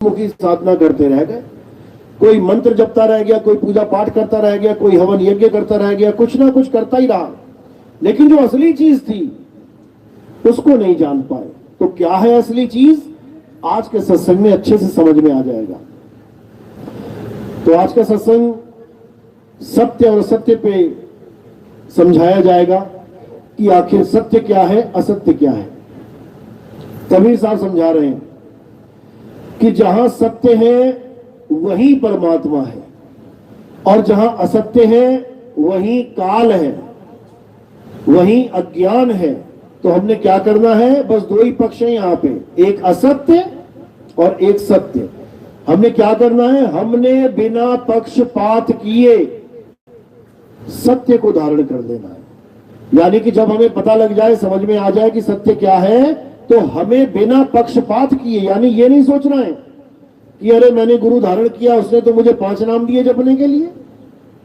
मुखी साधना करते रह गए, कोई मंत्र जपता रह गया, कोई पूजा पाठ करता रह गया, कोई हवन यज्ञ करता रह गया, कुछ ना कुछ करता ही रहा, लेकिन जो असली चीज थी उसको नहीं जान पाए। तो क्या है असली चीज, आज के सत्संग में अच्छे से समझ में आ जाएगा। तो आज का सत्संग सत्य और असत्य पे समझाया जाएगा कि आखिर सत्य क्या है, असत्य क्या है। कबीर साहब समझा रहे हैं कि जहां सत्य है वहीं परमात्मा है, और जहां असत्य है वहीं काल है, वहीं अज्ञान है। तो हमने क्या करना है, बस दो ही पक्ष है यहाँ पे, एक असत्य और एक सत्य। हमने क्या करना है, हमने बिना पक्षपात किए सत्य को धारण कर लेना है। यानी कि जब हमें पता लग जाए, समझ में आ जाए कि सत्य क्या है, तो हमें बिना पक्षपात किए, यानी ये नहीं सोचना है कि अरे मैंने गुरु धारण किया, उसने तो मुझे 5 नाम दिए जपने के लिए,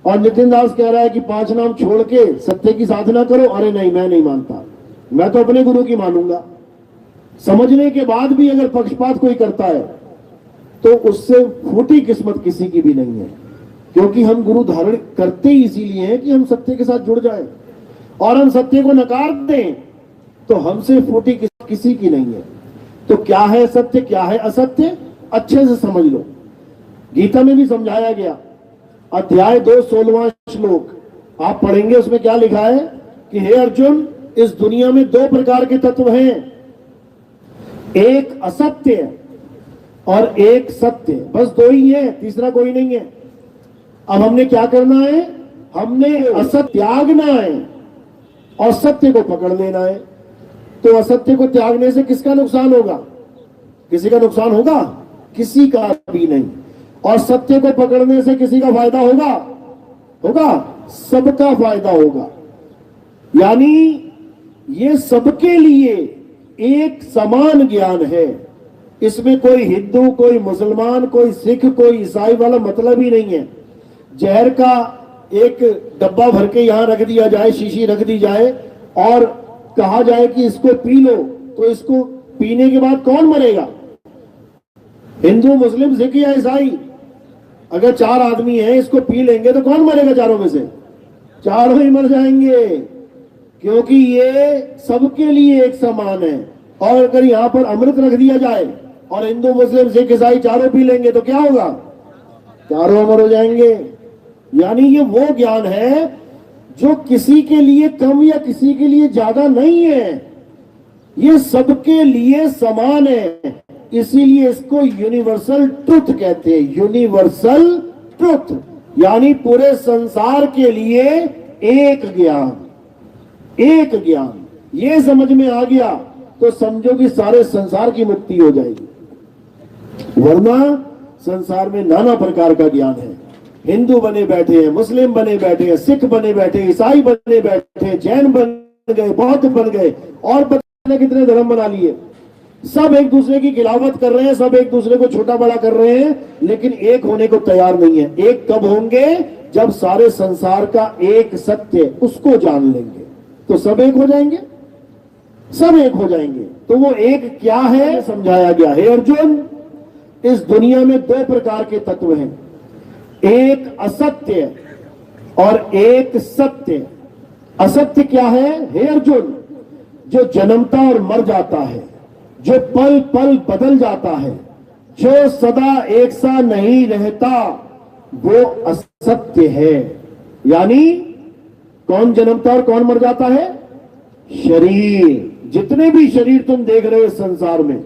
और नितिन दास कह रहा है कि 5 नाम छोड़ के सत्य की साधना करो। अरे नहीं, मैं नहीं मानता, मैं तो अपने गुरु की मानूंगा। समझने के बाद भी अगर पक्षपात कोई करता है तो उससे फूटी किस्मत किसी की भी नहीं है, क्योंकि हम गुरु धारण करते ही इसीलिए हैं कि हम सत्य के साथ जुड़ जाएं, और हम सत्य को नकार दें तो हमसे फूटी किसी की नहीं है। तो क्या है सत्य, क्या है असत्य, अच्छे से समझ लो। गीता में भी समझाया गया, अध्याय 2 16वां श्लोक आप पढ़ेंगे, उसमें क्या लिखा है कि हे अर्जुन, इस दुनिया में 2 प्रकार के तत्व हैं, एक असत्य और एक सत्य, बस 2 ही है, तीसरा कोई नहीं है। अब हमने क्या करना है, हमने असत्य त्यागना है और सत्य को पकड़ लेना है। तो असत्य को त्यागने से किसका नुकसान होगा, किसी का नुकसान होगा, किसी का भी नहीं। और सत्य को पकड़ने से किसी का फायदा होगा, होगा, सबका फायदा होगा। यानी ये सबके लिए एक समान ज्ञान है, इसमें कोई हिंदू, कोई मुसलमान, कोई सिख, कोई ईसाई वाला मतलब ही नहीं है। जहर का एक डब्बा भर के यहां रख दिया जाए, शीशी रख दी जाए और कहा जाए कि इसको पी लो, तो इसको पीने के बाद कौन मरेगा, हिंदू, मुस्लिम, सिख या ईसाई? अगर 4 आदमी हैं, इसको पी लेंगे तो कौन मरेगा चारों में से? चारों ही मर जाएंगे, क्योंकि ये सबके लिए एक समान है। और अगर यहां पर अमृत रख दिया जाए और हिंदू, मुस्लिम, सिख, ईसाई चारों पी लेंगे तो क्या होगा, चारों अमर हो जाएंगे। यानी ये वो ज्ञान है जो किसी के लिए कम या किसी के लिए ज्यादा नहीं है, ये सबके लिए समान है। इसीलिए इसको यूनिवर्सल ट्रुथ कहते हैं, यूनिवर्सल ट्रुथ, यानी पूरे संसार के लिए एक ज्ञान, एक ज्ञान। ये समझ में आ गया तो समझो कि सारे संसार की मुक्ति हो जाएगी। वरना संसार में नाना प्रकार का ज्ञान है, हिंदू बने बैठे हैं, मुस्लिम बने बैठे हैं, सिख बने बैठे, ईसाई बने बैठे, जैन बन गए, बौद्ध बन गए, और पता नहीं कितने धर्म बना लिए। सब एक दूसरे की खिलाफत कर रहे हैं, सब एक दूसरे को छोटा बड़ा कर रहे हैं, लेकिन एक होने को तैयार नहीं है। एक कब होंगे, जब सारे संसार का एक सत्य उसको जान लेंगे तो सब एक हो जाएंगे, सब एक हो जाएंगे। तो वो एक क्या है समझाया गया है। अर्जुन, इस दुनिया में 2 प्रकार के तत्व हैं, एक असत्य और एक सत्य। असत्य क्या है हे अर्जुन, जो जन्मता और मर जाता है, जो पल पल बदल जाता है, जो सदा एक सा नहीं रहता, वो असत्य है। यानी कौन जन्मता और कौन मर जाता है, शरीर। जितने भी शरीर तुम देख रहे हो संसार में,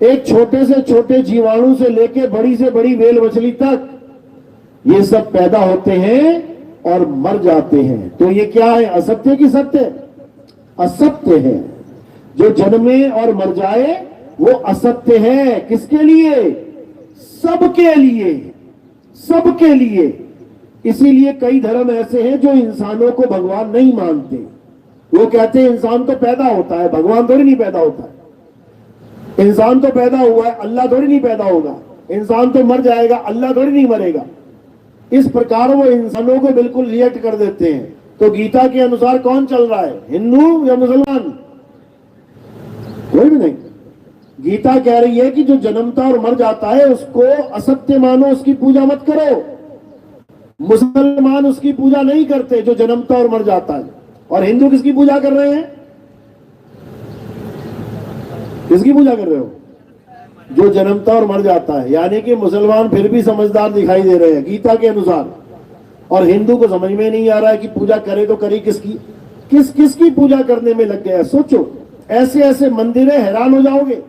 एक छोटे से छोटे जीवाणु से लेके बड़ी से बड़ी व्हेल मछली तक, ये सब पैदा होते हैं और मर जाते हैं। तो ये क्या है, असत्य की सत्य? असत्य है। जो जन्मे और मर जाए वो असत्य है। किसके लिए? सबके लिए, सबके लिए। इसीलिए कई धर्म ऐसे हैं जो इंसानों को भगवान नहीं मानते। वो कहते हैं इंसान तो पैदा होता है, भगवान थोड़ी नहीं पैदा होता है। इंसान तो पैदा हुआ है, अल्लाह थोड़ी नहीं पैदा होगा। इंसान तो मर जाएगा, अल्लाह थोड़ी नहीं मरेगा। इस प्रकार वो इंसानों को बिल्कुल रिएक्ट कर देते हैं। तो गीता के अनुसार कौन चल रहा है, हिंदू या मुसलमान? कोई भी नहीं। गीता कह रही है कि जो जन्मता और मर जाता है उसको असत्य मानो, उसकी पूजा मत करो। मुसलमान उसकी पूजा नहीं करते जो जन्मता और मर जाता है। और हिंदू किसकी पूजा कर रहे हैं? किसकी पूजा कर रहे हो? जो जन्मता और मर जाता है। यानी कि मुसलमान फिर भी समझदार दिखाई दे रहे हैं गीता के अनुसार, और हिंदू को समझ में नहीं आ रहा है कि पूजा करे तो करे किसकी, किसकी पूजा करने में लग गया। सोचो, ऐसे ऐसे मंदिर है, हैरान हो जाओगे।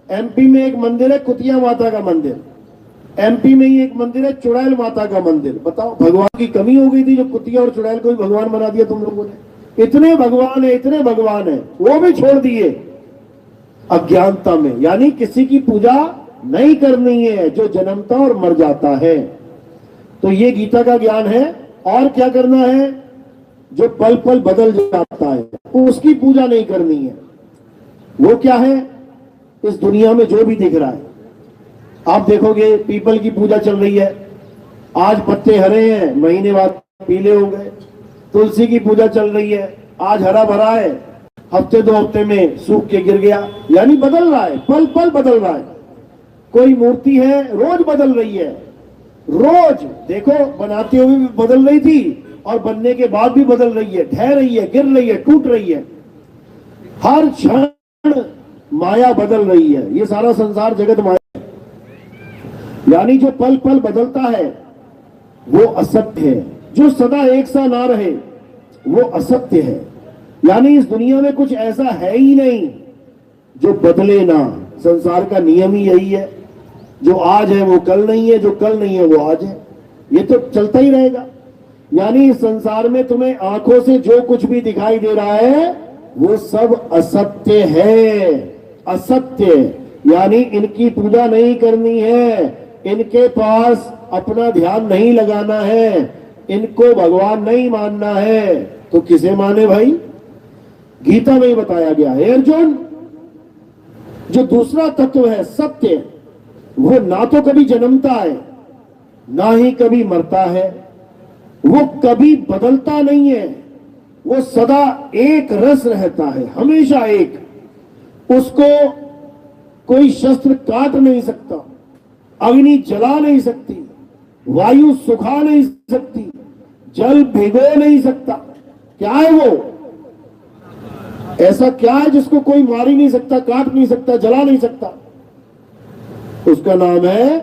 एमपी में एक मंदिर है कुतिया माता का मंदिर, एमपी में ही एक मंदिर है चुड़ैल माता का मंदिर। बताओ, भगवान की कमी हो गई थी जो कुतिया और चुड़ैल को भी भगवान बना दिया तुम लोगों ने। इतने भगवान है, इतने भगवान है, वो भी छोड़ दिए अज्ञानता में। यानी किसी की पूजा नहीं करनी है जो जन्मता और मर जाता है। तो ये गीता का ज्ञान है। और क्या करना है? जो पल पल बदल जाता है उसकी पूजा नहीं करनी है। वो क्या है? इस दुनिया में जो भी दिख रहा है, आप देखोगे पीपल की पूजा चल रही है, आज पत्ते हरे हैं, महीने बाद पीले हो गए। तुलसी की पूजा चल रही है, आज हरा भरा है, हफ्ते दो हफ्ते में सूख के गिर गया। यानी बदल रहा है, पल पल बदल रहा है। कोई मूर्ति है, रोज बदल रही है। रोज देखो, बनाते हुए भी बदल रही थी और बनने के बाद भी बदल रही है, ढह रही है, गिर रही है, टूट रही है। हर क्षण माया बदल रही है। ये सारा संसार जगत माया है। यानी जो पल पल बदलता है वो असत्य है। जो सदा एक सा ना रहे वो असत्य है। यानी इस दुनिया में कुछ ऐसा है ही नहीं जो बदले ना। संसार का नियम ही यही है, जो आज है वो कल नहीं है, जो कल नहीं है वो आज है। ये तो चलता ही रहेगा। यानी इस संसार में तुम्हें आंखों से जो कुछ भी दिखाई दे रहा है वो सब असत्य है। असत्य, यानी इनकी पूजा नहीं करनी है, इनके पास अपना ध्यान नहीं लगाना है, इनको भगवान नहीं मानना है। तो किसे माने भाई? गीता में ही बताया गया है अर्जुन, जो दूसरा तत्व है सत्य, वो ना तो कभी जन्मता है ना ही कभी मरता है, वो कभी बदलता नहीं है, वो सदा एक रस रहता है, हमेशा एक। उसको कोई शस्त्र काट नहीं सकता, अग्नि जला नहीं सकती, वायु सुखा नहीं सकती, जल भिगो नहीं सकता। क्या है वो? ऐसा क्या है जिसको कोई मार ही नहीं सकता, काट नहीं सकता, जला नहीं सकता? उसका नाम है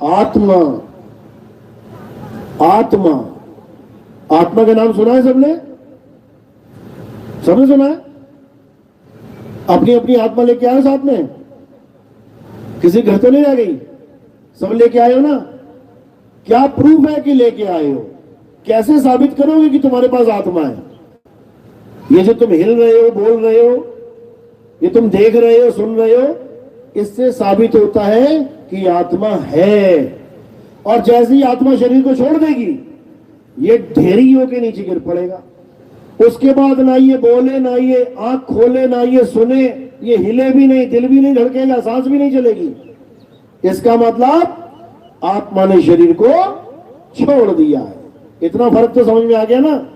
आत्मा। आत्मा, आत्मा का नाम सुना है सबने? सबने सुना है? अपनी अपनी आत्मा लेके आए साथ में? किसी घर तो नहीं रह गई? सब लेके आए हो ना? क्या प्रूफ है कि लेके आए हो? कैसे साबित करोगे कि तुम्हारे पास आत्मा है? ये जो तुम हिल रहे हो, बोल रहे हो, ये तुम देख रहे हो, सुन रहे हो, इससे साबित होता है कि आत्मा है। और जैसे ही आत्मा शरीर को छोड़ देगी, ये ढेरी होके नीचे गिर पड़ेगा। उसके बाद ना ये बोले, ना ये आंख खोले, ना ये सुने, ये हिले भी नहीं, दिल भी नहीं धड़केगा, सांस भी नहीं चलेगी। इसका मतलब आत्मा ने शरीर को छोड़ दिया है। इतना फर्क तो समझ में आ गया ना?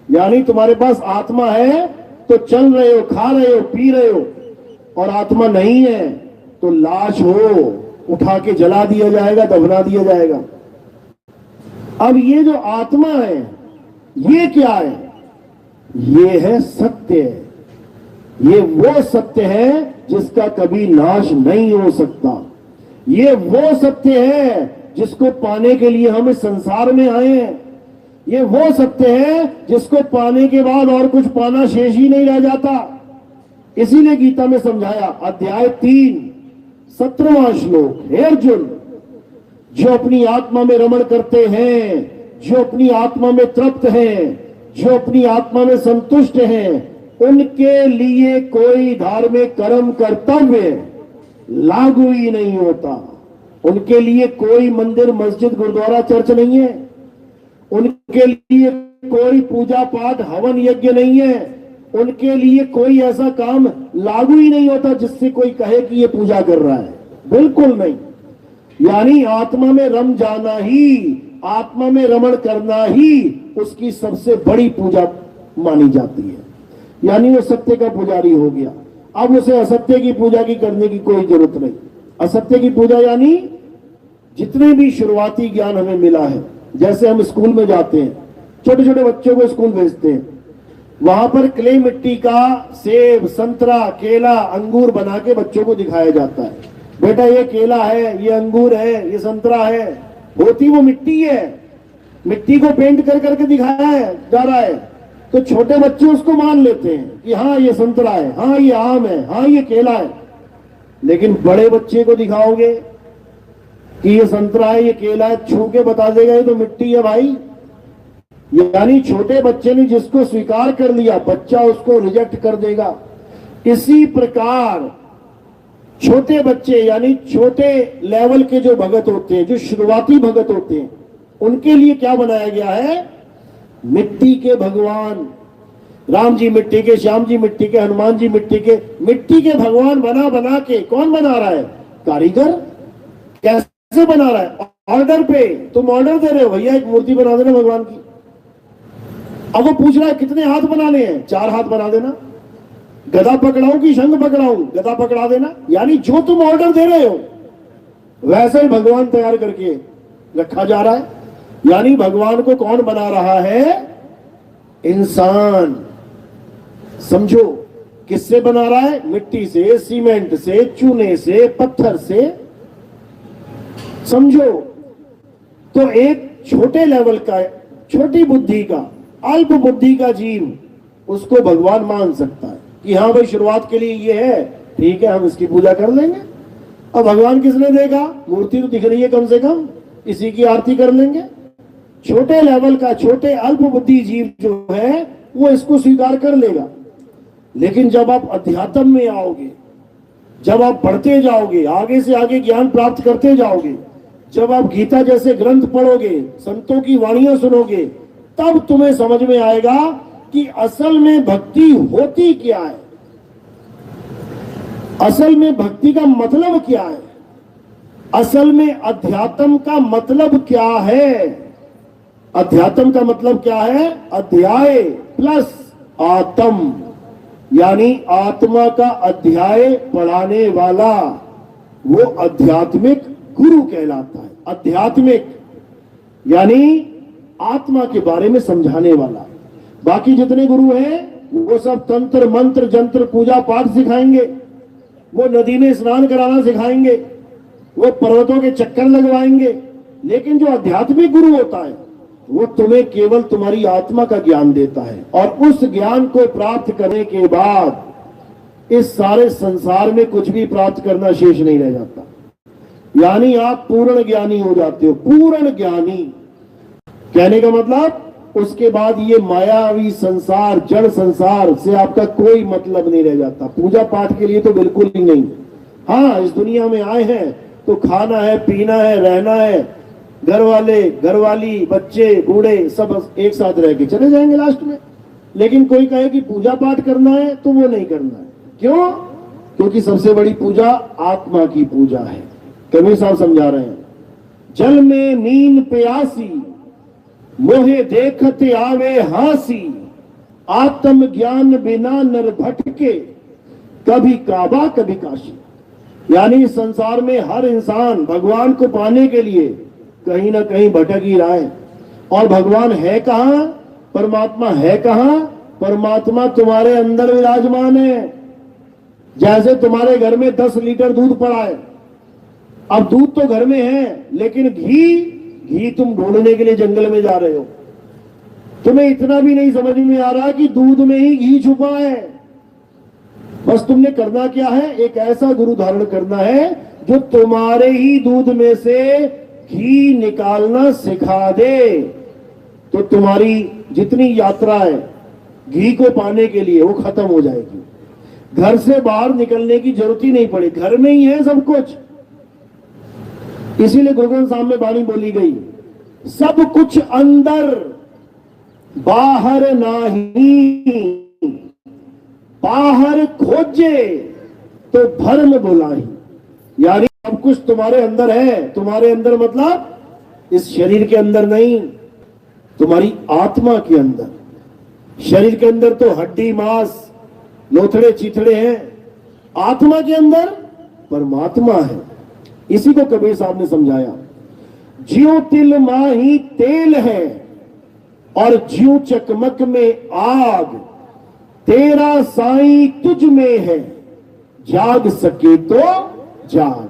यानी तुम्हारे पास आत्मा है तो चल रहे हो, खा रहे हो, पी रहे हो, और आत्मा नहीं है तो लाश हो, उठा के जला दिया जाएगा, दफना दिया जाएगा। अब ये जो आत्मा है ये क्या है? ये है सत्य। ये वो सत्य है जिसका कभी नाश नहीं हो सकता। ये वो सत्य है जिसको पाने के लिए हम इस संसार में आए हैं। ये वो सत्य है जिसको पाने के बाद और कुछ पाना शेष ही नहीं रह जाता। इसीलिए गीता में समझाया, अध्याय 3 17वां श्लोक, हे अर्जुन, जो अपनी आत्मा में रमण करते हैं, जो अपनी आत्मा में तृप्त हैं, जो अपनी आत्मा में संतुष्ट हैं, उनके लिए कोई धार्मिक कर्म कर्तव्य लागू ही नहीं होता। उनके लिए कोई मंदिर, मस्जिद, गुरुद्वारा, चर्च नहीं है। उनके लिए कोई पूजा पाठ, हवन यज्ञ नहीं है। उनके लिए कोई ऐसा काम लागू ही नहीं होता जिससे कोई कहे कि ये पूजा कर रहा है। बिल्कुल नहीं। यानी आत्मा में रम जाना ही, आत्मा में रमण करना ही उसकी सबसे बड़ी पूजा मानी जाती है। यानी वो सत्य का पुजारी हो गया। अब उसे असत्य की पूजा की करने की कोई जरूरत नहीं। असत्य की पूजा यानी जितने भी शुरुआती ज्ञान हमें मिला है, जैसे हम स्कूल में जाते हैं, छोटे छोटे बच्चों को स्कूल भेजते हैं, वहां पर क्ले मिट्टी का सेब, संतरा, केला, अंगूर बना के बच्चों को दिखाया जाता है। बेटा ये केला है, ये अंगूर है, ये संतरा है। होती वो मिट्टी है, मिट्टी को पेंट कर करके दिखाया है जा रहा है, तो छोटे बच्चे उसको मान लेते हैं कि हाँ ये संतरा है, हाँ ये आम है, हाँ ये केला है। लेकिन बड़े बच्चे को दिखाओगे कि ये संतरा है, ये केला है, छू के बता देगा ये तो मिट्टी है भाई। यानी छोटे बच्चे ने जिसको स्वीकार कर लिया, बच्चा उसको रिजेक्ट कर देगा। इसी प्रकार छोटे बच्चे यानी छोटे लेवल के जो भगत होते हैं, जो शुरुआती भगत होते हैं, उनके लिए क्या बनाया गया है? मिट्टी के भगवान। राम जी मिट्टी के, श्याम जी मिट्टी के, हनुमान जी मिट्टी के भगवान बना बना के कौन बना रहा है? कारीगर। कैसे बना रहा है? ऑर्डर पे। तुम ऑर्डर दे रहे हो, भैया एक मूर्ति बना देना भगवान की। अब वो पूछ रहा है कितने हाथ बनाने हैं? 4 हाथ बना देना। गदा पकड़ाऊं कि शंख पकड़ाऊं? गदा पकड़ा देना। यानी जो तुम ऑर्डर दे रहे हो वैसे ही भगवान तैयार करके रखा जा रहा है। यानी भगवान को कौन बना रहा है? इंसान। समझो किससे बना रहा है? मिट्टी से, सीमेंट से, चूने से, पत्थर से। समझो तो एक छोटे लेवल का, छोटी बुद्धि का, अल्प बुद्धि का जीव उसको भगवान मान सकता है कि हाँ भाई शुरुआत के लिए ये है, ठीक है हम इसकी पूजा कर लेंगे। अब भगवान किसने देगा? मूर्ति तो दिख रही है कम से कम, इसी की आरती कर लेंगे। छोटे लेवल का, छोटे अल्प बुद्धि जीव जो है वो इसको स्वीकार कर लेगा। लेकिन जब आप अध्यात्म में आओगे, जब आप बढ़ते जाओगे, आगे से आगे ज्ञान प्राप्त करते जाओगे, जब आप गीता जैसे ग्रंथ पढ़ोगे, संतों की वाणियां सुनोगे, तब तुम्हें समझ में आएगा कि असल में भक्ति होती क्या है, असल में भक्ति का मतलब क्या है, असल में अध्यात्म का मतलब क्या है। अध्यात्म का मतलब क्या है? अध्याय प्लस आत्म, यानी आत्मा का अध्याय पढ़ाने वाला वो आध्यात्मिक गुरु कहलाता है। आध्यात्मिक यानी आत्मा के बारे में समझाने वाला। बाकी जितने गुरु हैं वो सब तंत्र मंत्र जंत्र पूजा पाठ सिखाएंगे, वो नदी में स्नान कराना सिखाएंगे, वो पर्वतों के चक्कर लगवाएंगे। लेकिन जो आध्यात्मिक गुरु होता है वो तुम्हें केवल तुम्हारी आत्मा का ज्ञान देता है, और उस ज्ञान को प्राप्त करने के बाद इस सारे संसार में कुछ भी प्राप्त करना शेष नहीं रह जाता। यानी आप पूर्ण ज्ञानी हो जाते हो। पूर्ण ज्ञानी कहने का मतलब उसके बाद ये मायावी संसार, जड़ संसार से आपका कोई मतलब नहीं रह जाता। पूजा पाठ के लिए तो बिल्कुल ही नहीं। हाँ, इस दुनिया में आए हैं तो खाना है, पीना है, रहना है, घर वाले, घरवाली, बच्चे, बूढ़े सब एक साथ रह के चले जाएंगे लास्ट में। लेकिन कोई कहे कि पूजा पाठ करना है तो वो नहीं करना है। क्यों? क्योंकि सबसे बड़ी पूजा आत्मा की पूजा है। कबीर साहब समझा रहे हैं, जल में नींद प्यासी, मोहे देखते आवे हासी, आत्म ज्ञान बिना नर भटके, कभी काबा कभी काशी। यानी संसार में हर इंसान भगवान को पाने के लिए कहीं ना कहीं भटक ही रहा है। और भगवान है कहां? परमात्मा है कहां? परमात्मा तुम्हारे अंदर विराजमान है। जैसे तुम्हारे घर में 10 लीटर दूध पड़ा है, अब दूध तो घर में है, लेकिन घी तुम ढूंढने के लिए जंगल में जा रहे हो। तुम्हें इतना भी नहीं समझ में आ रहा कि दूध में ही घी छुपा है। बस तुमने करना क्या है? एक ऐसा गुरु धारण करना है जो तुम्हारे ही दूध में से घी निकालना सिखा दे, तो तुम्हारी जितनी यात्रा है घी को पाने के लिए वो खत्म हो जाएगी। घर से बाहर निकलने की जरूरत ही नहीं पड़े, घर में ही है सब कुछ। इसीलिए गुरु ग्रंथ साहब में वाणी बोली गई, सब कुछ अंदर बाहर नाही, बाहर खोजे तो भरम बुलाही। यानी सब कुछ तुम्हारे अंदर है। तुम्हारे अंदर मतलब इस शरीर के अंदर नहीं, तुम्हारी आत्मा के अंदर। शरीर के अंदर तो हड्डी मांस लोथड़े चीथड़े हैं, आत्मा के अंदर परमात्मा है। इसी को कबीर साहब ने समझाया, ज्यों तिल माही तेल है और ज्यों चकमक में आग, तेरा साईं तुझ में है, जाग सके तो जाग।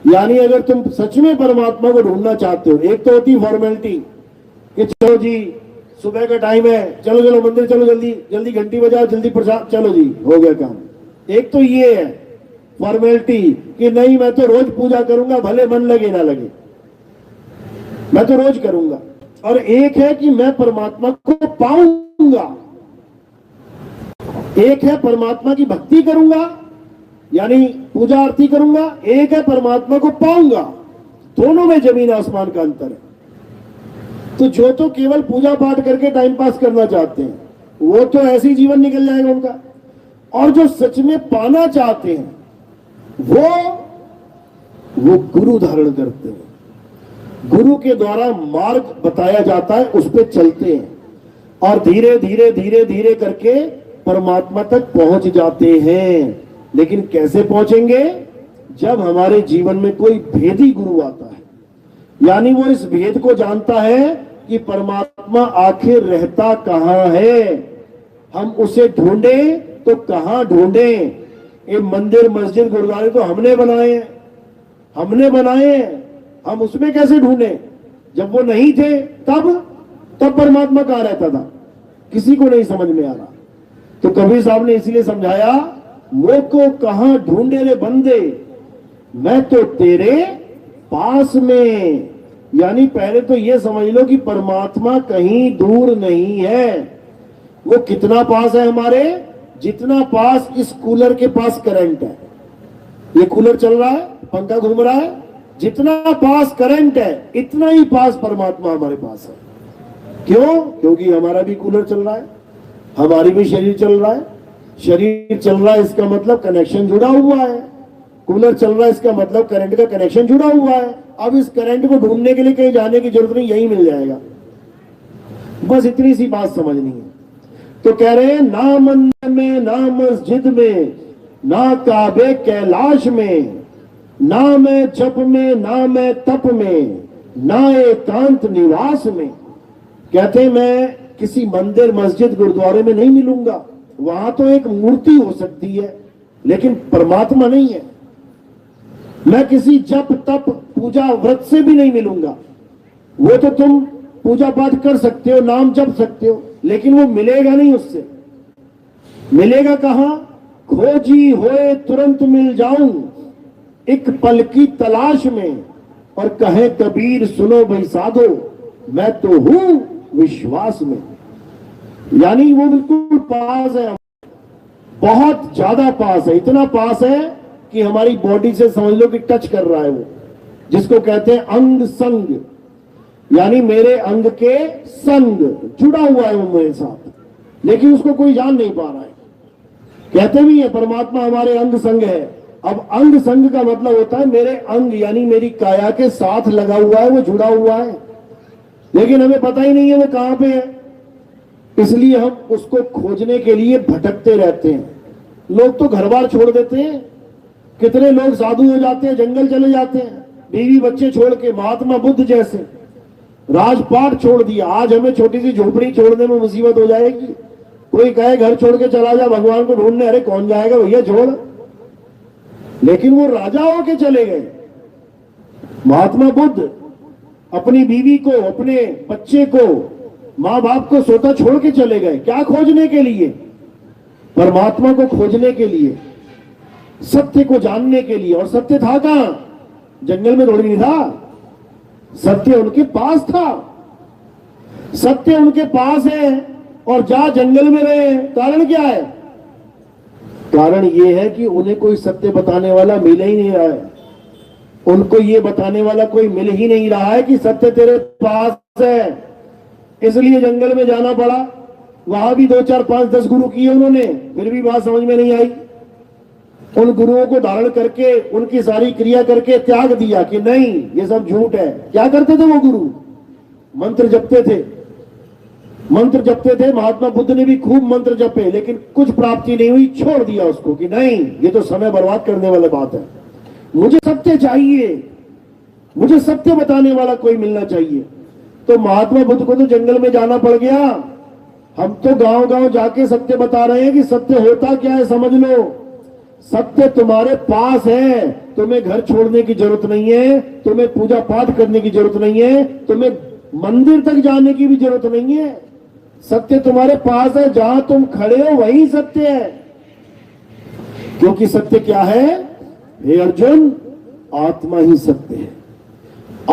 यानी अगर तुम सच में परमात्मा को ढूंढना चाहते हो, एक तो होती फॉर्मेलिटी कि चलो जी सुबह का टाइम है, चलो चलो मंदिर चलो, जल्दी जल्दी घंटी बजाओ, जल्दी प्रसाद, चलो जी हो गया काम। एक तो ये है फॉर्मेलिटी कि नहीं मैं तो रोज पूजा करूंगा, भले मन लगे ना लगे, मैं तो रोज करूंगा। और एक है कि मैं परमात्मा को पाऊंगा, एक है परमात्मा की भक्ति करूंगा यानी पूजा आरती करूंगा, एक है परमात्मा को पाऊंगा। दोनों में जमीन आसमान का अंतर है। तो जो तो केवल पूजा पाठ करके टाइम पास करना चाहते हैं वो तो ऐसे ही जीवन निकल जाएगा उनका, और जो सच में पाना चाहते हैं वो गुरु धारण करते हैं, गुरु के द्वारा मार्ग बताया जाता है, उस पर चलते हैं और धीरे धीरे धीरे धीरे करके परमात्मा तक पहुंच जाते हैं। लेकिन कैसे पहुंचेंगे? जब हमारे जीवन में कोई भेदी गुरु आता है, यानी वो इस भेद को जानता है कि परमात्मा आखिर रहता कहां है, हम उसे ढूंढे तो कहां ढूंढे। ये मंदिर मस्जिद गुरुद्वारे तो हमने बनाए हैं, हम उसमें कैसे ढूंढे? जब वो नहीं थे तब परमात्मा कहां रहता था, किसी को नहीं समझ में आ रहा। तो कबीर साहब ने इसीलिए समझाया, मोको कहां ढूंढे रे बंदे, मैं तो तेरे पास में। यानी पहले तो ये समझ लो कि परमात्मा कहीं दूर नहीं है, वो कितना पास है हमारे, जितना पास इस कूलर के पास करंट है। ये कूलर चल रहा है, पंखा घूम रहा है, जितना पास करंट है इतना ही पास परमात्मा हमारे पास है। क्यों? क्योंकि हमारा भी कूलर चल रहा है, हमारी भी शरीर चल रहा है। शरीर चल रहा है इसका मतलब कनेक्शन जुड़ा हुआ है, कूलर चल रहा है इसका मतलब करंट का कनेक्शन जुड़ा हुआ है। अब इस करंट को ढूंढने के लिए कहीं जाने की जरूरत नहीं, यही मिल जाएगा। बस इतनी सी बात समझनी है। तो कह रहे हैं, ना मंदिर में, ना मस्जिद में, ना काबे कैलाश में, ना मैं जप में, ना मैं तप में, ना एकांत निवास में। कहते हैं मैं किसी मंदिर मस्जिद गुरुद्वारे में नहीं मिलूंगा, वहां तो एक मूर्ति हो सकती है लेकिन परमात्मा नहीं है। मैं किसी जप तप पूजा व्रत से भी नहीं मिलूंगा, वो तो तुम पूजा पाठ कर सकते हो, नाम जप सकते हो, लेकिन वो मिलेगा नहीं उससे। मिलेगा कहां? खोजी होए तुरंत मिल जाऊं, एक पल की तलाश में। और कहे कबीर सुनो भाई साधो, मैं तो हूं विश्वास में। यानी वो बिल्कुल पास है, बहुत ज्यादा पास है, इतना पास है कि हमारी बॉडी से समझ लो कि टच कर रहा है वो, जिसको कहते हैं अंग संग। यानी मेरे अंग के संग जुड़ा हुआ है वो मेरे साथ, लेकिन उसको कोई जान नहीं पा रहा है। कहते भी है परमात्मा हमारे अंग संग है। अब अंग संग का मतलब होता है मेरे अंग यानी मेरी काया के साथ लगा हुआ है, वो जुड़ा हुआ है, लेकिन हमें पता ही नहीं है वो कहां पे है। इसलिए हम उसको खोजने के लिए भटकते रहते हैं। लोग तो घर बार छोड़ देते हैं, कितने लोग साधु हो जाते हैं, जंगल चले जाते हैं, बीवी बच्चे छोड़ के, महात्मा बुद्ध जैसे राजपाट छोड़ दिया। आज हमें छोटी सी झोपड़ी छोड़ने में मुसीबत हो जाएगी। कोई कहे घर छोड़ के चला जा भगवान को ढूंढने, अरे कौन जाएगा भैया, छोड़। लेकिन वो राजा होके चले गए। महात्मा बुद्ध अपनी बीवी को, अपने बच्चे को, मां बाप को सोता छोड़ के चले गए। क्या खोजने के लिए? परमात्मा को खोजने के लिए, सत्य को जानने के लिए। और सत्य था कहां? जंगल में थोड़ी नहीं था, सत्य उनके पास था। सत्य उनके पास है और जा जंगल में रहे। कारण क्या है? कारण यह है कि उन्हें कोई सत्य बताने वाला मिल ही नहीं रहा है। उनको ये बताने वाला कोई मिल ही नहीं रहा है कि सत्य तेरे पास है, इसलिए जंगल में जाना पड़ा। वहां भी 2 4 5 10 गुरु किए उन्होंने, फिर भी बात समझ में नहीं आई। उन गुरुओं को धारण करके, उनकी सारी क्रिया करके त्याग दिया कि नहीं ये सब झूठ है। क्या करते थे वो गुरु? मंत्र जपते थे, मंत्र जपते थे, महात्मा बुद्ध ने भी खूब मंत्र जपे, लेकिन कुछ प्राप्ति नहीं हुई, छोड़ दिया उसको कि नहीं, ये तो समय बर्बाद करने वाली बात है, मुझे सत्य चाहिए, मुझे सत्य बताने वाला कोई मिलना चाहिए। तो महात्मा बुद्ध को तो जंगल में जाना पड़ गया। हम तो गांव गांव जाके सत्य बता रहे हैं कि सत्य होता क्या है समझ लो। सत्य तुम्हारे पास है, तुम्हें घर छोड़ने की जरूरत नहीं है, तुम्हें पूजा पाठ करने की जरूरत नहीं है, तुम्हें मंदिर तक जाने की भी जरूरत नहीं है। सत्य तुम्हारे पास है, जहां तुम खड़े हो वही सत्य है। क्योंकि सत्य क्या है हे अर्जुन? आत्मा ही सत्य है।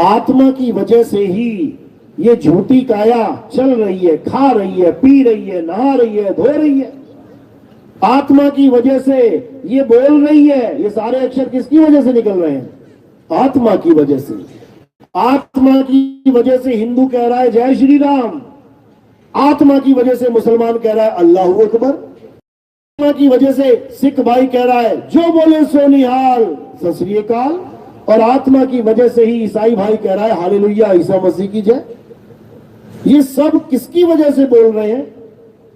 आत्मा की वजह से ही ये झूठी काया चल रही है, खा रही है, पी रही है, नहा रही है, धो रही है। आत्मा की वजह से ये बोल रही है। ये सारे अक्षर किसकी वजह से निकल रहे हैं? आत्मा की वजह से। आत्मा की वजह से हिंदू कह रहा है जय श्री राम, आत्मा की वजह से मुसलमान कह रहा है अल्लाहू अकबर, आत्मा की वजह से सिख भाई कह रहा है जो बोले सो निहाल, सत श्री अकाल, और आत्मा की वजह से ही ईसाई भाई कह रहा है हालेलुया, ईसा मसीह की जय। ये सब किसकी वजह से बोल रहे हैं?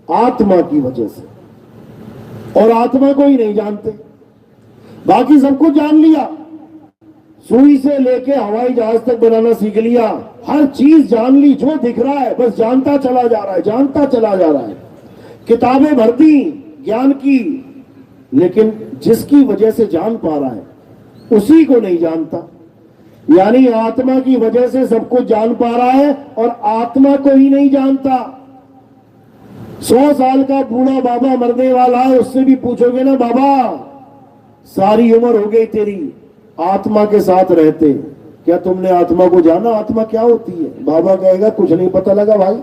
आत्मा की वजह से। और आत्मा को ही नहीं जानते, बाकी सब कुछ जान लिया। सुई से लेके हवाई जहाज तक बनाना सीख लिया, हर चीज जान ली, जो दिख रहा है बस जानता चला जा रहा है, जानता चला जा रहा है। किताबें भर दी ज्ञान की, लेकिन जिसकी वजह से जान पा रहा है उसी को नहीं जानता। यानी आत्मा की वजह से सब कुछ जान पा रहा है और आत्मा को ही नहीं जानता। 100 साल का बूढ़ा बाबा मरने वाला है, उससे भी पूछोगे ना बाबा सारी उम्र हो गई तेरी आत्मा के साथ रहते, क्या तुमने आत्मा को जाना? आत्मा क्या होती है? बाबा कहेगा कुछ नहीं पता लगा भाई,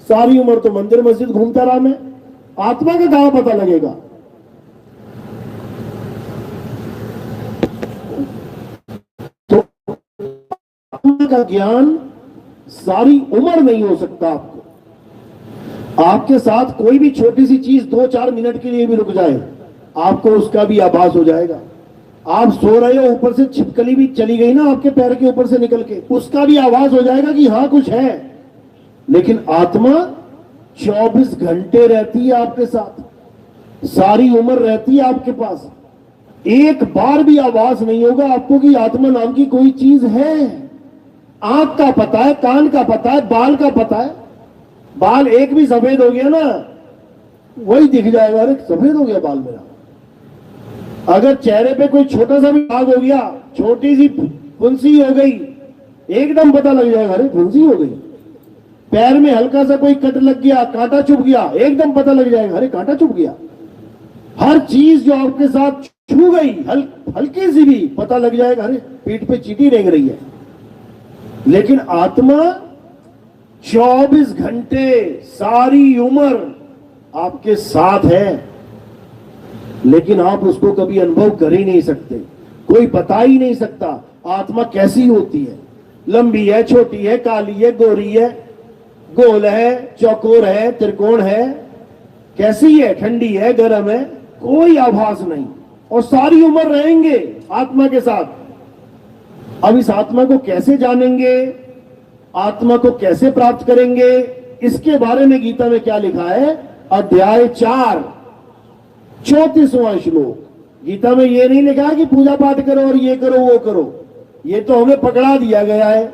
सारी उम्र तो मंदिर मस्जिद घूमता रहा मैं, आत्मा का कहां पता लगेगा? तो आत्मा का ज्ञान सारी उम्र नहीं हो सकता। आपको आपके साथ कोई भी छोटी सी चीज 2-4 मिनट के लिए भी रुक जाए, आपको उसका भी आभास हो जाएगा। आप सो रहे हो, ऊपर से छिपकली भी चली गई ना आपके पैर के ऊपर से निकल के, उसका भी आवाज हो जाएगा कि हाँ कुछ है। लेकिन आत्मा 24 घंटे रहती है आपके साथ, सारी उम्र रहती है आपके पास। एक बार भी आवाज नहीं होगा आपको कि आत्मा नाम की कोई चीज है। आंख का पता है, कान का पता है, बाल का पता है। बाल एक भी सफेद हो गया ना वही दिख जाएगा, अरे सफेद हो गया बाल मेरा। अगर चेहरे पे कोई छोटा सा भी दाग हो गया, छोटी सी फुंसी हो गई, एकदम पता लग जाएगा अरे फुंसी हो गई। पैर में हल्का सा कोई कट लग गया, कांटा चुभ गया, एकदम पता लग जाएगा अरे कांटा चुभ गया। हर चीज जो आपके साथ छू गई हल्की सी भी पता लग जाएगा अरे पीठ पे चींटी रेंग रही है। लेकिन आत्मा 24 घंटे सारी उम्र आपके साथ है, लेकिन आप उसको कभी अनुभव कर ही नहीं सकते, कोई बता ही नहीं सकता आत्मा कैसी होती है। लंबी है, छोटी है, काली है, गोरी है, गोल है, चौकोर है, त्रिकोण है, कैसी है, ठंडी है, गर्म है, कोई आभास नहीं। और सारी उम्र रहेंगे आत्मा के साथ। अब इस आत्मा को कैसे जानेंगे, आत्मा को कैसे प्राप्त करेंगे, इसके बारे में गीता में क्या लिखा है? अध्याय 4 34वां श्लोक। गीता में ये नहीं लिखा है कि पूजा पाठ करो और ये करो वो करो, ये तो हमें पकड़ा दिया गया है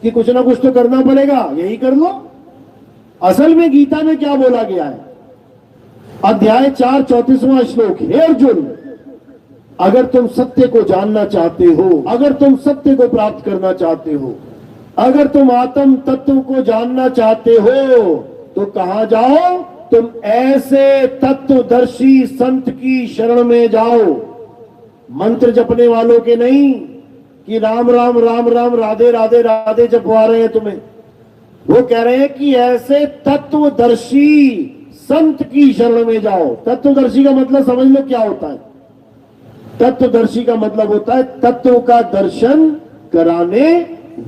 कि कुछ ना कुछ तो करना पड़ेगा, यही कर लो। असल में गीता में क्या बोला गया है? अध्याय 4 34वां श्लोक, हे अर्जुन अगर तुम सत्य को जानना चाहते हो, अगर तुम सत्य को प्राप्त करना चाहते हो, अगर तुम आत्म तत्व को जानना चाहते हो तो कहां जाओ? तुम ऐसे तत्वदर्शी संत की शरण में जाओ। मंत्र जपने वालों के नहीं कि राम राम राम राम राधे राधे राधे जपवा रहे हैं तुम्हें। वो कह रहे हैं कि ऐसे तत्वदर्शी संत की शरण में जाओ। तत्वदर्शी का मतलब समझ लो क्या होता है? तत्वदर्शी का मतलब होता है तत्व का दर्शन कराने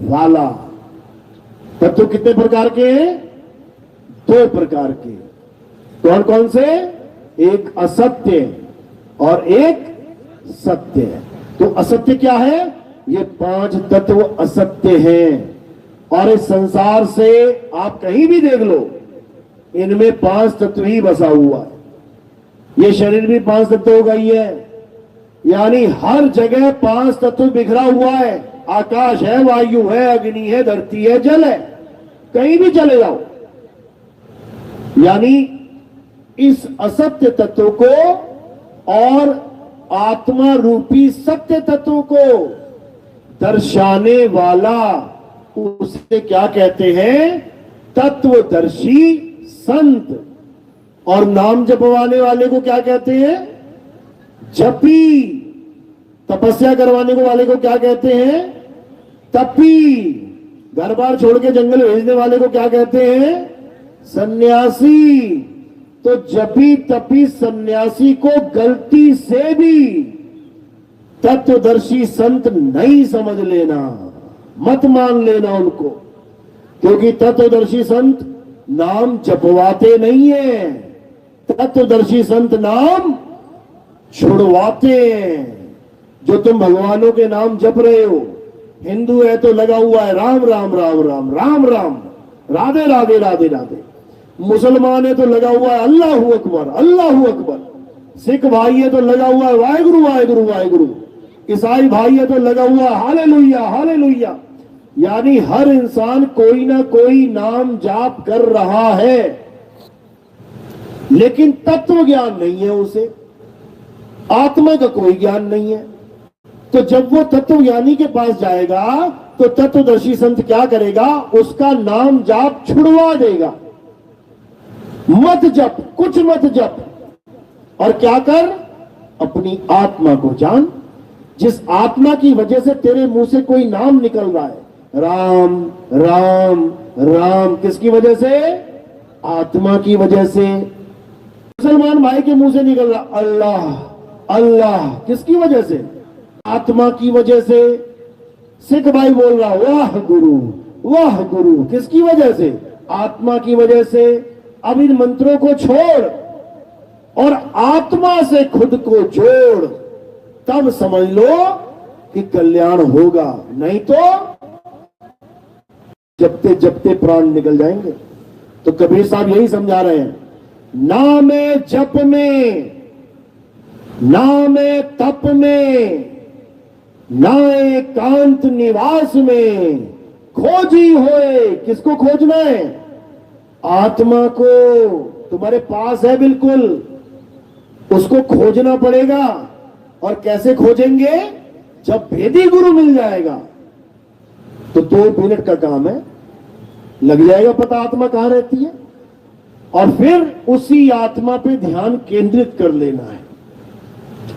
वाला। तत्व कितने प्रकार के हैं? 2 प्रकार के। कौन कौन से? एक असत्य और एक सत्य है। तो असत्य क्या है? ये 5 तत्व असत्य हैं। और इस संसार से आप कहीं भी देख लो, इनमें 5 तत्व ही बसा हुआ है। ये शरीर भी 5 तत्वों का ही है, यानी हर जगह 5 तत्व बिखरा हुआ है। आकाश है, वायु है, अग्नि है, धरती है, जल है, कहीं भी चले जाओ। यानी इस असत्य तत्व को और आत्मा रूपी सत्य तत्व को दर्शाने वाला, उसे क्या कहते हैं? तत्वदर्शी संत। और नाम जपवाने वाले को क्या कहते हैं? जपी। तपस्या करवाने को वाले को क्या कहते हैं? तपी। घर बार छोड़ के जंगल भेजने वाले को क्या कहते हैं? सन्यासी। तो जपी तपी सन्यासी को गलती से भी तत्वदर्शी संत नहीं समझ लेना, मत मान लेना उनको, क्योंकि तत्वदर्शी संत नाम जपवाते नहीं है, तत्वदर्शी संत नाम छुड़वाते हैं। जो तुम भगवानों के नाम जप रहे हो, हिंदू है तो लगा हुआ है राम राम राम राम राम राम, राधे राधे राधे राधे। मुसलमान है तो लगा हुआ है अल्लाहू अकबर अल्लाहू अकबर। सिख भाई है तो लगा हुआ है वाहेगुरु वाहेगुरु वाहेगुरु। ईसाई भाई है तो लगा हुआ हालेलुया हालेलुया। यानी हर इंसान कोई ना कोई नाम जाप कर रहा है, लेकिन तत्व ज्ञान नहीं है उसे, आत्मा का कोई ज्ञान नहीं है। तो जब वो तत्व ज्ञानी के पास जाएगा तो तत्वदर्शी संत क्या करेगा? उसका नाम जाप छुड़वा देगा। मत जप, कुछ मत जप, और क्या कर? अपनी आत्मा को जान। जिस आत्मा की वजह से तेरे मुंह से कोई नाम निकल रहा है, राम राम राम, किसकी वजह से? आत्मा की वजह से। मुसलमान भाई के मुंह से निकल रहा अल्लाह अल्लाह, किसकी वजह से? आत्मा की वजह से। सिख भाई बोल रहा वाह गुरु, किसकी वजह से? आत्मा की वजह से। अब इन मंत्रों को छोड़ और आत्मा से खुद को जोड़, तब समझ लो कि कल्याण होगा, नहीं तो जपते जपते प्राण निकल जाएंगे। तो कबीर साहब यही समझा रहे हैं, नाम जप में, नाम तप में, ना एकांत निवास में खोजी होए। किसको खोजना है? आत्मा को। तुम्हारे पास है बिल्कुल, उसको खोजना पड़ेगा। और कैसे खोजेंगे? जब भेदी गुरु मिल जाएगा तो 2 मिनट का काम है, लग जाएगा पता आत्मा कहां रहती है, और फिर उसी आत्मा पे ध्यान केंद्रित कर लेना है,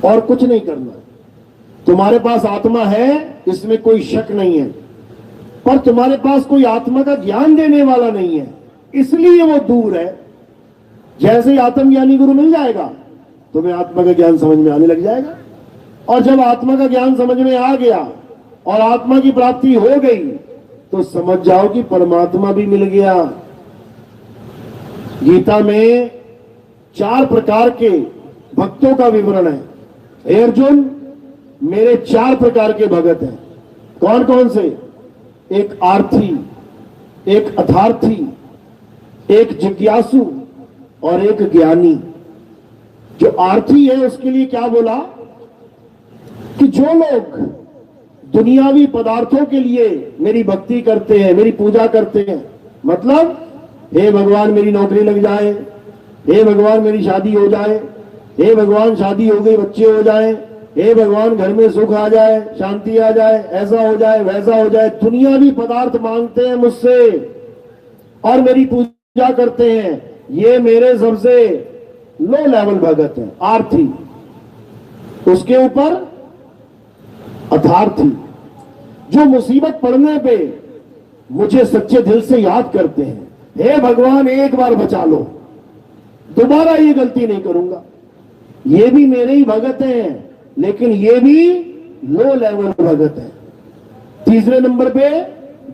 और कुछ नहीं करना है। तुम्हारे पास आत्मा है, इसमें कोई शक नहीं है, पर तुम्हारे पास कोई आत्मा का ज्ञान देने वाला नहीं है, इसलिए वो दूर है। जैसे ही आत्मज्ञानी गुरु मिल जाएगा तुम्हें आत्मा का ज्ञान समझ में आने लग जाएगा। और जब आत्मा का ज्ञान समझ में आ गया और आत्मा की प्राप्ति हो गई तो समझ जाओ कि परमात्मा भी मिल गया। गीता में 4 प्रकार के भक्तों का विवरण है। हे अर्जुन, मेरे 4 प्रकार के भगत हैं। कौन कौन से? एक आर्थी, एक अथार्थी, एक जिज्ञासु और एक ज्ञानी। जो आर्थी है उसके लिए क्या बोला कि जो लोग दुनियावी पदार्थों के लिए मेरी भक्ति करते हैं, मेरी पूजा करते हैं, मतलब हे भगवान मेरी नौकरी लग जाए, हे भगवान मेरी शादी हो जाए, हे भगवान शादी हो गई बच्चे हो जाए, हे भगवान घर में सुख आ जाए, शांति आ जाए, ऐसा हो जाए वैसा हो जाए, दुनियावी पदार्थ मांगते हैं मुझसे और मेरी पूजा करते हैं, ये मेरे सबसे लो लेवल भगत है, आर्थी। उसके ऊपर अथार्थी, जो मुसीबत पड़ने पे मुझे सच्चे दिल से याद करते हैं, हे भगवान एक बार बचा लो, दोबारा ये गलती नहीं करूंगा। ये भी मेरे ही भगत हैं, लेकिन ये भी लो लेवल भगत है। तीसरे नंबर पे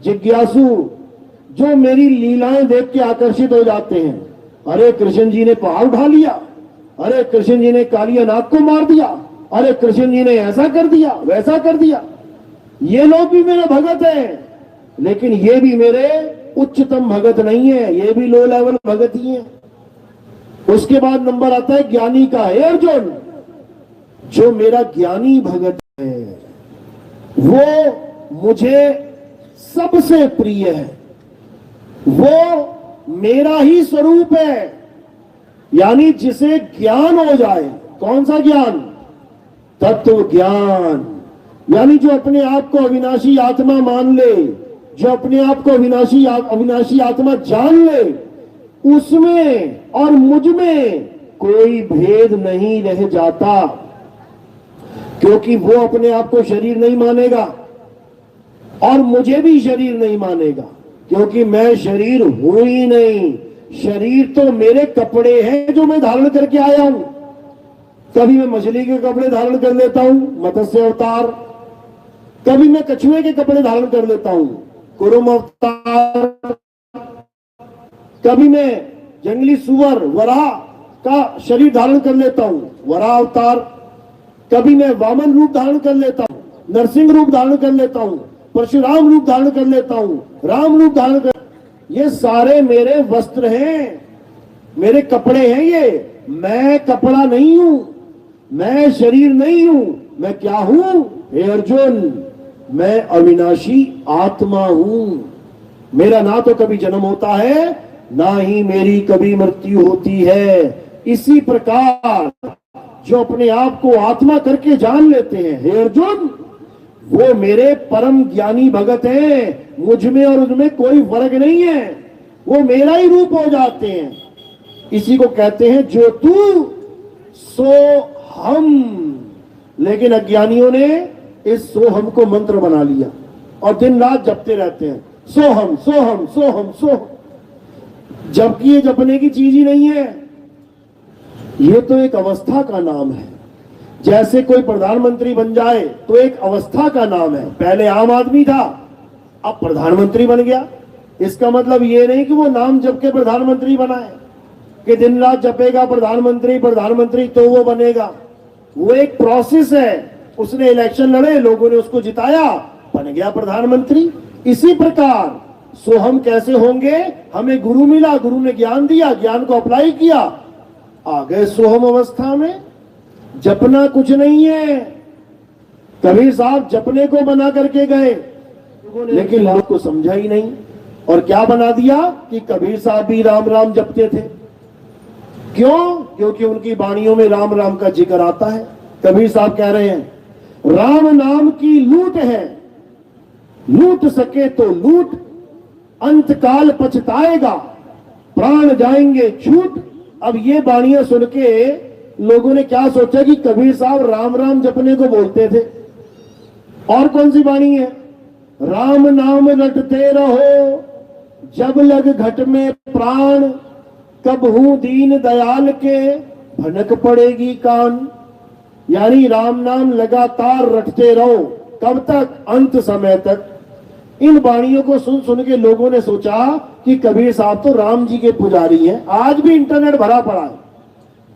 जिज्ञासु, जो मेरी लीलाएं देख के आकर्षित हो जाते हैं। अरे कृष्ण जी ने पहाड़ उठा लिया, अरे कृष्ण जी ने कालिया नाग को मार दिया, अरे कृष्ण जी ने ऐसा कर दिया वैसा कर दिया। ये लोग भी मेरे भगत हैं, लेकिन ये भी मेरे उच्चतम भगत नहीं है, ये भी लो लेवल भगत ही है। उसके बाद नंबर आता है ज्ञानी का। हे अर्जुन, जो मेरा ज्ञानी भगत है वो मुझे सबसे प्रिय है, वो मेरा ही स्वरूप है। यानी जिसे ज्ञान हो जाए, कौन सा ज्ञान? तत्व ज्ञान। यानी जो अपने आप को अविनाशी आत्मा मान ले, जो अपने आप को अविनाशी आत्मा जान ले, उसमें और मुझ में कोई भेद नहीं रह जाता, क्योंकि वो अपने आप को शरीर नहीं मानेगा और मुझे भी शरीर नहीं मानेगा, क्योंकि मैं शरीर हूं ही नहीं। शरीर तो मेरे कपड़े हैं जो मैं धारण करके आया हूं। कभी मैं मछली के कपड़े धारण कर लेता हूं, मत्स्य अवतार, कभी मैं कछुए के कपड़े धारण कर लेता हूं, कुरुम अवतार, कभी मैं जंगली सुअर वराह का शरीर धारण कर लेता हूं, वराह अवतार, कभी मैं वामन रूप धारण कर लेता हूं, नरसिंह रूप धारण कर लेता हूं, परशुराम रूप धारण कर लेता हूं, राम रूप धारण कर। ये सारे मेरे वस्त्र हैं, मेरे कपड़े हैं। ये मैं कपड़ा नहीं हूं, मैं शरीर नहीं हूं। मैं क्या हूं? हे अर्जुन, मैं अविनाशी आत्मा हूं। मेरा ना तो कभी जन्म होता है, ना ही मेरी कभी मृत्यु होती है। इसी प्रकार जो अपने आप को आत्मा करके जान लेते हैं, हे अर्जुन, वो मेरे परम ज्ञानी भगत हैं। मुझ में और उनमें कोई फर्क नहीं है, वो मेरा ही रूप हो जाते हैं। इसी को कहते हैं जो तू सो हम। लेकिन अज्ञानियों ने इस सोहम को मंत्र बना लिया और दिन रात जपते रहते हैं, सोहम सोहम सोहम सोहम, जबकि ये जपने की चीज ही नहीं है। ये तो एक अवस्था का नाम है। जैसे कोई प्रधानमंत्री बन जाए तो एक अवस्था का नाम है। पहले आम आदमी था, अब प्रधानमंत्री बन गया। इसका मतलब ये नहीं कि वो नाम जप के प्रधानमंत्री बना है, कि दिन रात जपेगा प्रधानमंत्री प्रधानमंत्री तो वो बनेगा। वो एक प्रोसेस है। उसने इलेक्शन लड़े, लोगों ने उसको जिताया, बन गया प्रधानमंत्री। इसी प्रकार सोहम कैसे होंगे? हमें गुरु मिला, गुरु ने ज्ञान दिया, ज्ञान को अप्लाई किया, आ गए सोहम अवस्था में। जपना कुछ नहीं है। कबीर साहब जपने को बना करके गए, लेकिन लोग को समझा ही नहीं और क्या बना दिया कि कबीर साहब भी राम राम जपते थे। क्यों? क्योंकि उनकी वाणियों में राम राम का जिक्र आता है। कबीर साहब कह रहे हैं, राम नाम की लूट है, लूट सके तो लूट, अंत काल पछताएगा, प्राण जाएंगे छूट। अब ये वाणियां सुन के लोगों ने क्या सोचा कि कबीर साहब राम राम जपने को बोलते थे। और कौन सी वाणी है? राम नाम रटते रहो जब लग घट में प्राण, कब हूं दीन दयाल के भनक पड़ेगी कान। यानी राम नाम लगातार रटते रहो। कब तक? अंत समय तक। इन वाणियों को सुन सुन के लोगों ने सोचा कि कबीर साहब तो राम जी के पुजारी हैं। आज भी इंटरनेट भरा पड़ा है,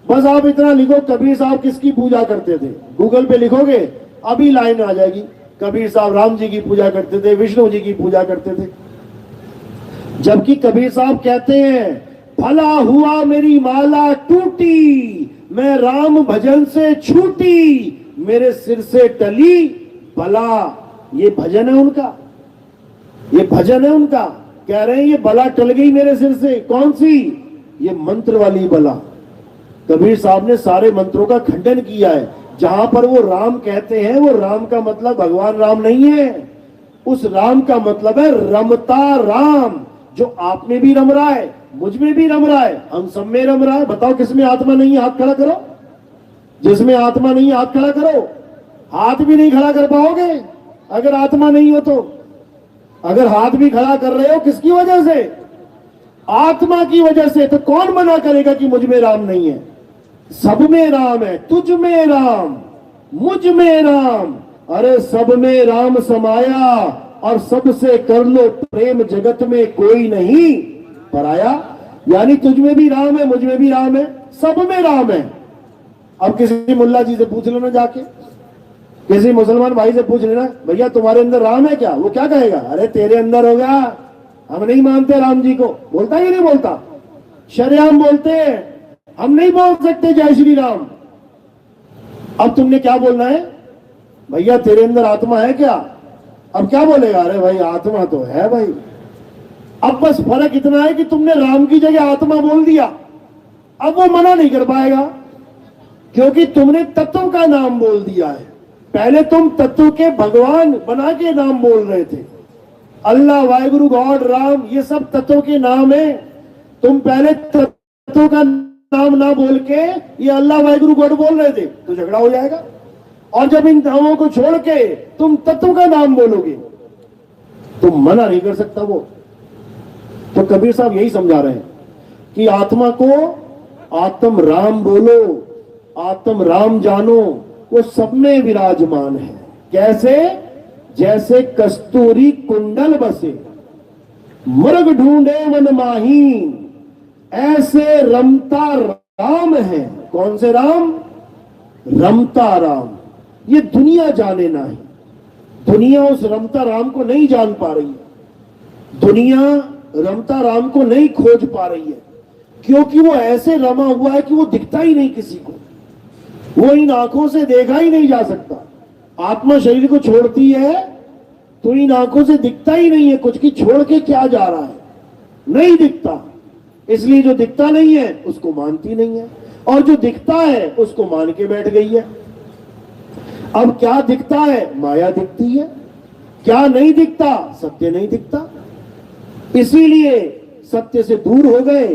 बस आप इतना लिखो कबीर साहब किसकी पूजा करते थे, गूगल पे लिखोगे अभी लाइन आ जाएगी। कबीर साहब राम जी की पूजा करते थे, विष्णु जी की पूजा करते थे। जबकि कबीर साहब कहते हैं, भला हुआ मेरी माला टूटी, मैं राम भजन से छूटी, मेरे सिर से टली बला। ये भजन है उनका, ये भजन है उनका। कह रहे हैं ये बला टल गई मेरे सिर से। कौन सी? ये मंत्र वाली बला। कबीर साहब ने सारे मंत्रों का खंडन किया है। जहां पर वो राम कहते हैं, वो राम का मतलब भगवान राम नहीं है। उस राम का मतलब है रमता राम, जो आप में भी रम रहा है, मुझ में भी रम रहा है, हम सब में रम रहा है। बताओ किसमें आत्मा नहीं है? हाथ खड़ा करो। जिसमें आत्मा नहीं है हाथ खड़ा करो। हाथ भी नहीं खड़ा कर पाओगे अगर आत्मा नहीं हो तो। अगर हाथ भी खड़ा कर रहे हो किसकी वजह से? आत्मा की वजह से। तो कौन मना करेगा कि मुझ में राम नहीं है? सब में राम है, तुझ में राम, मुझ में राम। अरे सब में राम समाया और सबसे कर लो प्रेम, जगत में कोई नहीं पराया। यानी तुझ में भी राम है, मुझ में भी राम है, सब में राम है। अब किसी मुल्ला जी से पूछ लेना, जाके किसी मुसलमान भाई से पूछ लेना, भैया तुम्हारे अंदर राम है क्या? वो क्या कहेगा? अरे तेरे अंदर होगा, हम नहीं मानते राम जी को, बोलता है कि नहीं बोलता? शरेआम बोलते हैं, हम नहीं बोल सकते जय श्री राम। अब तुमने क्या बोलना है? भैया तेरे अंदर आत्मा है क्या? अब क्या बोलेगा? अरे भाई आत्मा तो है भाई। अब बस फर्क इतना है कि तुमने राम की जगह आत्मा बोल दिया। अब वो मना नहीं कर पाएगा, क्योंकि तुमने तत्व का नाम बोल दिया है। पहले तुम तत्व के भगवान बना के नाम बोल रहे थे, अल्लाह, वाहिगुरु, गॉड, राम, ये सब तत्व के नाम है। तुम पहले तत्व का नाम ना बोल के ये अल्लाह, वाहिगुरु, गॉड बोल रहे थे, तो झगड़ा हो जाएगा। और जब इन नामों को छोड़ के तुम तत्व का नाम बोलोगे, तुम मना नहीं कर सकता वो। तो कबीर साहब यही समझा रहे हैं कि आत्मा को आत्म राम बोलो, आत्म राम जानो, वो सब में विराजमान है। कैसे? जैसे कस्तूरी कुंडल बसे, मृग ढूंढे वन माहीन, ऐसे रमता राम है। कौन से राम? रमता राम। ये दुनिया जाने ना है, दुनिया उस रमता राम को नहीं जान पा रही है, दुनिया रमता राम को नहीं खोज पा रही है, क्योंकि वो ऐसे रमा हुआ है कि वो दिखता ही नहीं किसी को, वो इन आंखों से देखा ही नहीं जा सकता। आत्मा शरीर को छोड़ती है तो इन आंखों से दिखता ही नहीं है कुछ, कि छोड़ के क्या जा रहा है, नहीं दिखता। इसलिए जो दिखता नहीं है उसको मानती नहीं है, और जो दिखता है उसको मान के बैठ गई है। अब क्या दिखता है? माया दिखती है। क्या नहीं दिखता? सत्य नहीं दिखता। इसीलिए सत्य से दूर हो गए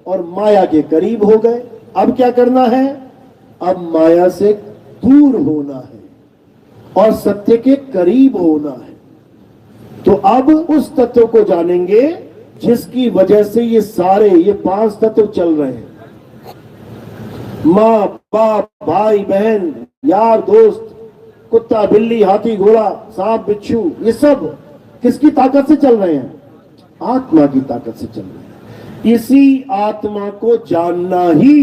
और माया के करीब हो गए। अब क्या करना है? अब माया से दूर होना है और सत्य के करीब होना है। तो अब उस तत्व को जानेंगे जिसकी वजह से ये सारे, ये 5 तत्व चल रहे हैं। माँ बाप, भाई बहन, यार दोस्त, कुत्ता बिल्ली, हाथी घोड़ा, सांप बिच्छू, ये सब किसकी ताकत से चल रहे हैं? आत्मा की ताकत से चल रहे हैं। इसी आत्मा को जानना ही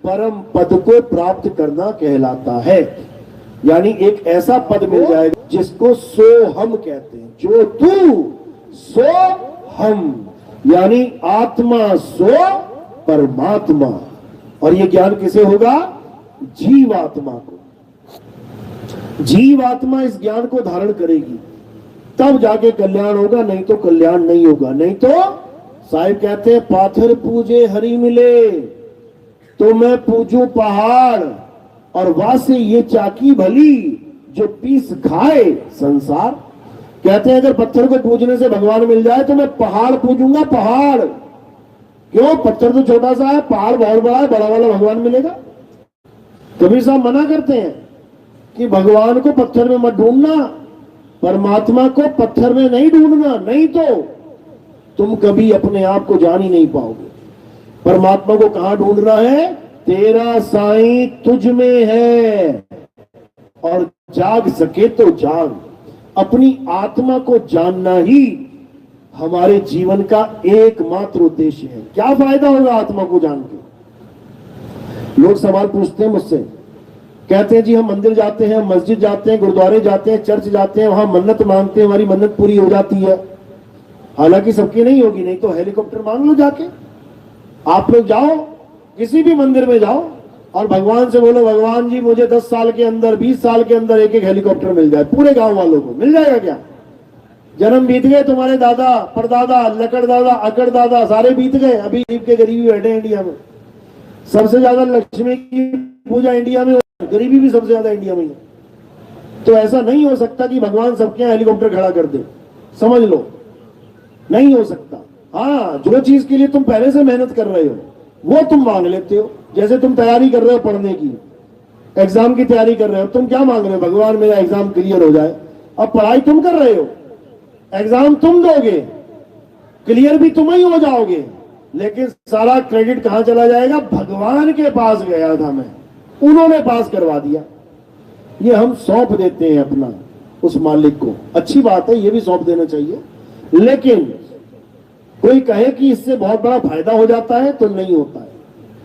परम पद को प्राप्त करना कहलाता है। यानी एक ऐसा पद मिल जाएगा जिसको सो हम कहते हैं, जो तू सो हम, यानी आत्मा सो परमात्मा। और ये ज्ञान किसे होगा? जीवात्मा को। जीवात्मा इस ज्ञान को धारण करेगी, तब जाके कल्याण होगा, नहीं तो कल्याण नहीं होगा। नहीं तो साहिब कहते हैं, पाथर पूजे हरि मिले, तो मैं पूजू पहाड़, और वासे ये चाकी भली, जो पीस खाए संसार। कहते हैं अगर पत्थर को पूजने से भगवान मिल जाए तो मैं पहाड़ पूजूंगा, पहाड़। क्यों? पत्थर तो छोटा सा है, पहाड़ बहुत बड़ा है, बड़ा वाला भगवान मिलेगा। कबीर साहब मना करते हैं कि भगवान को पत्थर में मत ढूंढना, परमात्मा को पत्थर में नहीं ढूंढना, नहीं तो तुम कभी अपने आप को जान ही नहीं पाओगे। परमात्मा को कहां ढूंढना है? तेरा साईं तुझ में है, और जाग सके तो जाग। अपनी आत्मा को जानना ही हमारे जीवन का एकमात्र उद्देश्य है। क्या फायदा होगा आत्मा को जान के? लोग सवाल पूछते हैं मुझसे, कहते हैं जी हम मंदिर जाते हैं, मस्जिद जाते हैं, गुरुद्वारे जाते हैं, चर्च जाते हैं, वहां मन्नत मांगते हैं, हमारी मन्नत पूरी हो जाती है। हालांकि सबकी नहीं होगी, नहीं तो हेलीकॉप्टर मांग लो जाके। आप लोग जाओ, किसी भी मंदिर में जाओ और भगवान से बोलो, भगवान जी मुझे 10 साल के अंदर, 20 साल के अंदर एक एक हेलीकॉप्टर मिल जाए, पूरे गांव वालों को मिल जाएगा क्या? जन्म बीत गए, तुम्हारे दादा, परदादा, लकड़ दादा, अकड़ दादा सारे बीत गए, अभी गरीब के गरीबी बैठे हैं इंडिया में। सबसे ज्यादा लक्ष्मी की पूजा इंडिया में, गरीबी भी सबसे ज्यादा इंडिया में है। तो ऐसा नहीं हो सकता कि भगवान सबके यहाँ हेलीकॉप्टर खड़ा कर दे, समझ लो, नहीं हो सकता। हाँ, जो चीज के लिए तुम पहले से मेहनत कर रहे हो वो तुम मांग लेते हो। जैसे तुम तैयारी कर रहे हो पढ़ने की, एग्जाम की तैयारी कर रहे हो, तुम क्या मांग रहे हो? भगवान मेरा एग्जाम क्लियर हो जाए। अब पढ़ाई तुम कर रहे हो, एग्जाम तुम दोगे, क्लियर भी तुम ही हो जाओगे, लेकिन सारा क्रेडिट कहां चला जाएगा? भगवान के पास गया था मैं, उन्होंने पास करवा दिया। ये हम सौंप देते हैं अपना उस मालिक को। अच्छी बात है, ये भी सौंप देना चाहिए, लेकिन कोई कहे कि इससे बहुत बड़ा फायदा हो जाता है, तो नहीं होता है।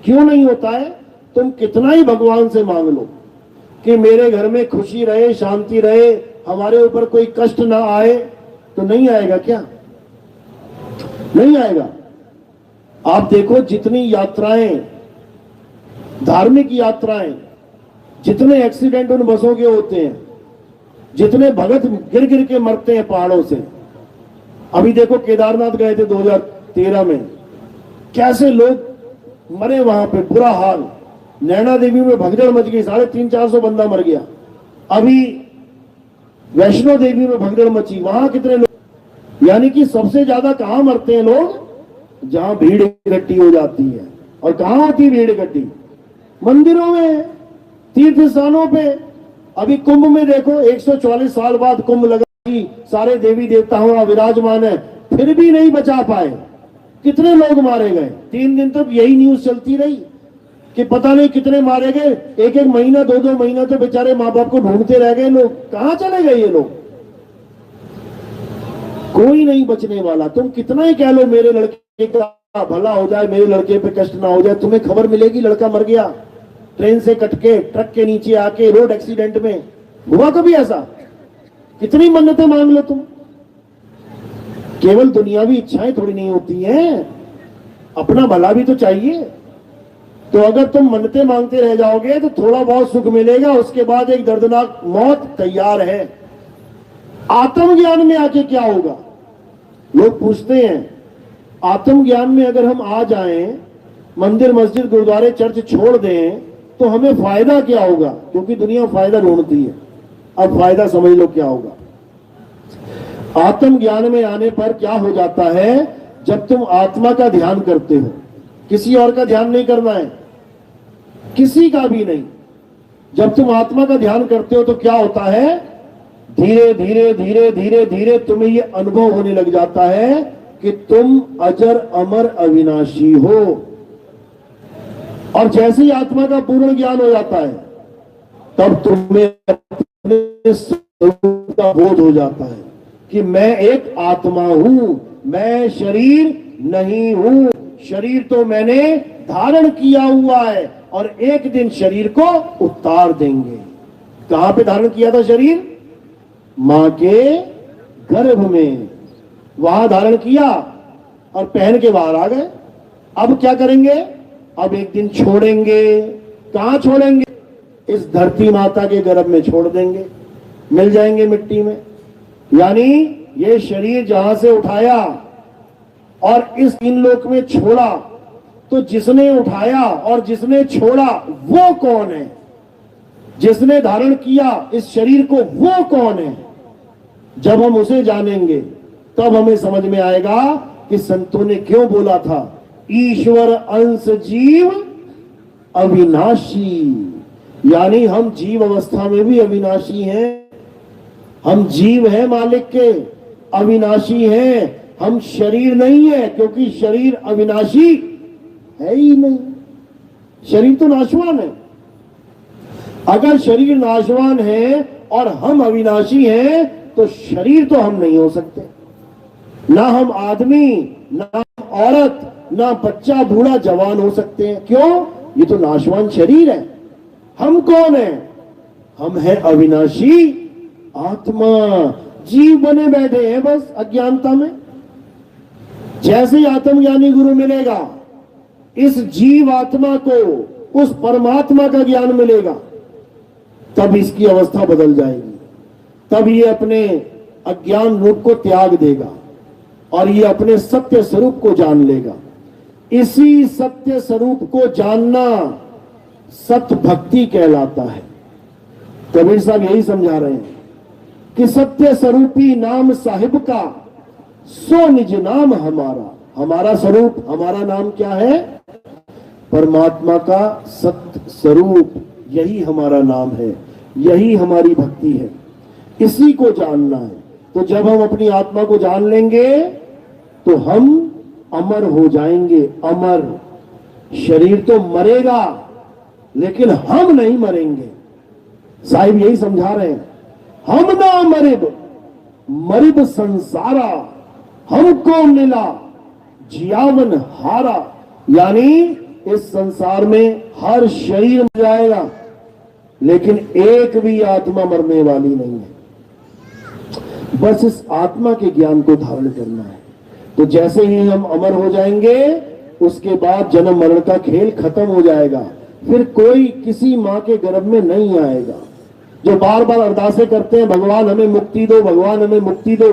क्यों नहीं होता है? तुम कितना ही भगवान से मांग लो कि मेरे घर में खुशी रहे, शांति रहे, हमारे ऊपर कोई कष्ट ना आए, तो नहीं आएगा क्या? नहीं आएगा। आप देखो जितनी यात्राएं, धार्मिक यात्राएं, जितने एक्सीडेंट उन बसों के होते हैं, जितने भगत गिर गिर के मरते हैं पहाड़ों से। अभी देखो केदारनाथ गए थे 2013 में, कैसे लोग मरे वहां पे, बुरा हाल। नैना देवी में भगदड़ मच गई, 350-400 बंदा मर गया। अभी वैष्णो देवी में भगदड़ मची, वहां कितने लोग। यानी कि सबसे ज्यादा कहां मरते हैं लोग? जहां भीड़ इकट्ठी हो जाती है। और कहां होती है भीड़ इकट्ठी? मंदिरों में, तीर्थ स्थानों पे। अभी कुंभ में देखो, 144 साल बाद कुंभ लगा, सारे देवी देवता वहां विराजमान है, फिर भी नहीं बचा पाए। कितने लोग मारे गए? 3 दिन तक यही न्यूज चलती रही कि पता नहीं कितने मारे गए। 1-1 महीना, 2-2 महीना तो बेचारे माँ बाप को ढूंढते रह गए लोग। कहां चले गए ये लोग? कोई नहीं बचने वाला। तुम कितना ही कह लो मेरे लड़के का भला हो जाए, मेरे लड़के पे कष्ट ना हो जाए, तुम्हें खबर मिलेगी लड़का मर गया ट्रेन से कट के, ट्रक के नीचे आके, रोड एक्सीडेंट में। हुआ कभी ऐसा? कितनी मन्नतें मांग लो तुम। केवल दुनियावी इच्छाएं थोड़ी नहीं होती हैं, अपना भला भी तो चाहिए। तो अगर तुम मन्नतें मांगते रह जाओगे तो थोड़ा बहुत सुख मिलेगा, उसके बाद एक दर्दनाक मौत तैयार है। आत्मज्ञान में आके क्या होगा? लोग पूछते हैं आत्मज्ञान में अगर हम आ जाएं, मंदिर मस्जिद गुरुद्वारे चर्च छोड़ दें, तो हमें फायदा क्या होगा? क्योंकि दुनिया फायदा ढूंढती है। अब फायदा समझ लो क्या होगा। आत्मज्ञान में आने पर क्या हो जाता है? जब तुम आत्मा का ध्यान करते हो, किसी और का ध्यान नहीं करना है, किसी का भी नहीं। जब तुम आत्मा का ध्यान करते हो तो क्या होता है? धीरे धीरे धीरे धीरे धीरे तुम्हें यह अनुभव होने लग जाता है कि तुम अजर अमर अविनाशी हो। और जैसे ही आत्मा का पूर्ण ज्ञान हो जाता है, तब तुम्हें अपने स्वरूप का बोध हो जाता है कि मैं एक आत्मा हूं, मैं शरीर नहीं हूं। शरीर तो मैंने धारण किया हुआ है और एक दिन शरीर को उतार देंगे। कहां पे धारण किया था शरीर? मां के गर्भ में, वहां धारण किया और पहन के बाहर आ गए। अब क्या करेंगे? अब एक दिन छोड़ेंगे। कहां छोड़ेंगे? इस धरती माता के गर्भ में छोड़ देंगे, मिल जाएंगे मिट्टी में। यानी ये शरीर जहां से उठाया और इस 3 लोक में छोड़ा, तो जिसने उठाया और जिसने छोड़ा वो कौन है? जिसने धारण किया इस शरीर को वो कौन है? जब हम उसे जानेंगे तब हमें समझ में आएगा कि संतों ने क्यों बोला था, ईश्वर अंश जीव अविनाशी। यानी हम जीव अवस्था में भी अविनाशी हैं। हम जीव हैं मालिक के, अविनाशी हैं। हम शरीर नहीं है, क्योंकि शरीर अविनाशी है ही नहीं। शरीर तो नाशवान है। अगर शरीर नाशवान है और हम अविनाशी हैं, तो शरीर तो हम नहीं हो सकते। ना हम आदमी, ना हम औरत, ना बच्चा बूढ़ा जवान हो सकते हैं। क्यों? ये तो नाशवान शरीर है। हम कौन है? हम है अविनाशी आत्मा। जीव बने बैठे हैं बस अज्ञानता में। जैसे ही आत्मज्ञानी गुरु मिलेगा, इस जीव आत्मा को उस परमात्मा का ज्ञान मिलेगा, तब इसकी अवस्था बदल जाएगी। तब ये अपने अज्ञान रूप को त्याग देगा और ये अपने सत्य स्वरूप को जान लेगा। इसी सत्य स्वरूप को जानना सत्य भक्ति कहलाता है। कबीर साहब यही समझा रहे हैं कि सत्य स्वरूपी नाम साहिब का, सो निज नाम हमारा। हमारा स्वरूप, हमारा नाम क्या है? परमात्मा का सत्य स्वरूप। यही हमारा नाम है, यही हमारी भक्ति है। इसी को जानना है। तो जब हम अपनी आत्मा को जान लेंगे तो हम अमर हो जाएंगे। अमर। शरीर तो मरेगा लेकिन हम नहीं मरेंगे। साहिब यही समझा रहे हैं, हम ना मरिब मरिब संसारा, हमको मिला जियावन हारा। यानी इस संसार में हर शरीर मर जाएगा लेकिन एक भी आत्मा मरने वाली नहीं है। बस इस आत्मा के ज्ञान को धारण करना है। तो जैसे ही हम अमर हो जाएंगे उसके बाद जन्म मरण का खेल खत्म हो जाएगा, फिर कोई किसी मां के गर्भ में नहीं आएगा। जो बार बार अरदासें करते हैं भगवान हमें मुक्ति दो, भगवान हमें मुक्ति दो,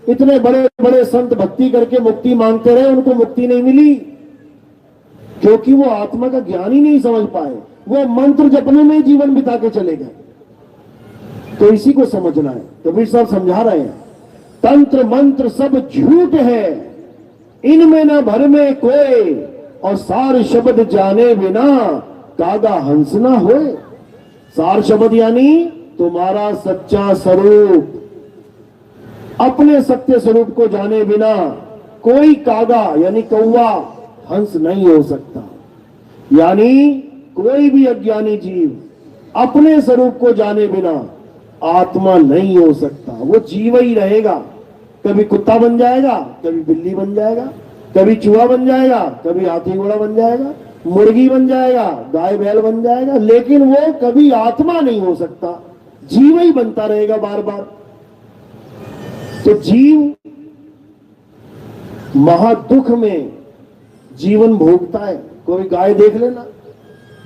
इतने बड़े बड़े संत भक्ति करके मुक्ति मांगते रहे, उनको मुक्ति नहीं मिली, क्योंकि वो आत्मा का ज्ञान ही नहीं समझ पाए, वो मंत्र जपने में जीवन बिता के चले गए। तो इसी को समझना है। कबीर साहब समझा रहे हैं, तंत्र मंत्र सब झूठ है, इनमें न भर में कोई, और सार शब्द जाने बिना कागा हंस ना होए। सार शब्द यानी तुम्हारा सच्चा स्वरूप, अपने सत्य स्वरूप को जाने बिना कोई कागा यानी कौवा हंस नहीं हो सकता। यानी कोई भी अज्ञानी जीव अपने स्वरूप को जाने बिना आत्मा नहीं हो सकता, वो जीव ही रहेगा। कभी कुत्ता बन जाएगा, कभी बिल्ली बन जाएगा, कभी चूहा बन जाएगा, कभी हाथी घोड़ा बन जाएगा, मुर्गी बन जाएगा, गाय बैल बन जाएगा, लेकिन वो कभी आत्मा नहीं हो सकता, जीव ही बनता रहेगा बार बार। तो जीव महादुख में जीवन भोगता है। कोई गाय देख लेना,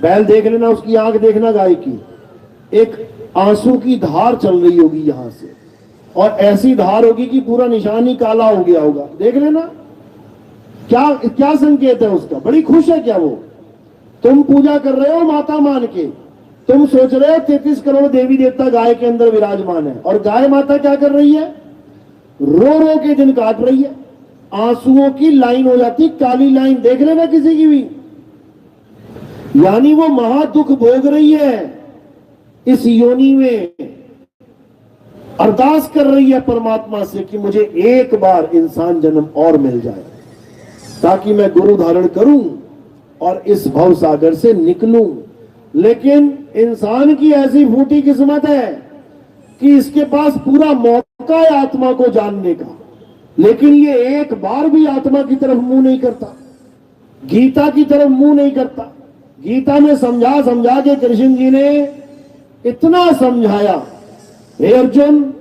बैल देख लेना, उसकी आंख देखना गाय की, एक आंसू की धार चल रही होगी यहां से, और ऐसी धार होगी कि पूरा निशान ही काला हो गया होगा। देख लेना, क्या क्या संकेत है उसका? बड़ी खुश है क्या वो? तुम पूजा कर रहे हो माता मान के, तुम सोच रहे हो 33 करोड़ देवी देवता गाय के अंदर विराजमान है, और गाय माता क्या कर रही है? रो रो के दिन काट रही है, आंसुओं की लाइन हो जाती, काली लाइन देख लेना किसी की भी। यानी वो महादुख भोग रही है, इस योनि में अरदास कर रही है परमात्मा से कि मुझे एक बार इंसान जन्म और मिल जाए, ताकि मैं गुरु धारण करूं और इस भव सागर से निकलूं। लेकिन इंसान की ऐसी फूटी किस्मत है कि इसके पास पूरा मौका है आत्मा को जानने का, लेकिन ये एक बार भी आत्मा की तरफ मुंह नहीं करता, गीता की तरफ मुंह नहीं करता। गीता में समझा समझा के कृष्ण जी ने इतना समझाया, हे अर्जुन,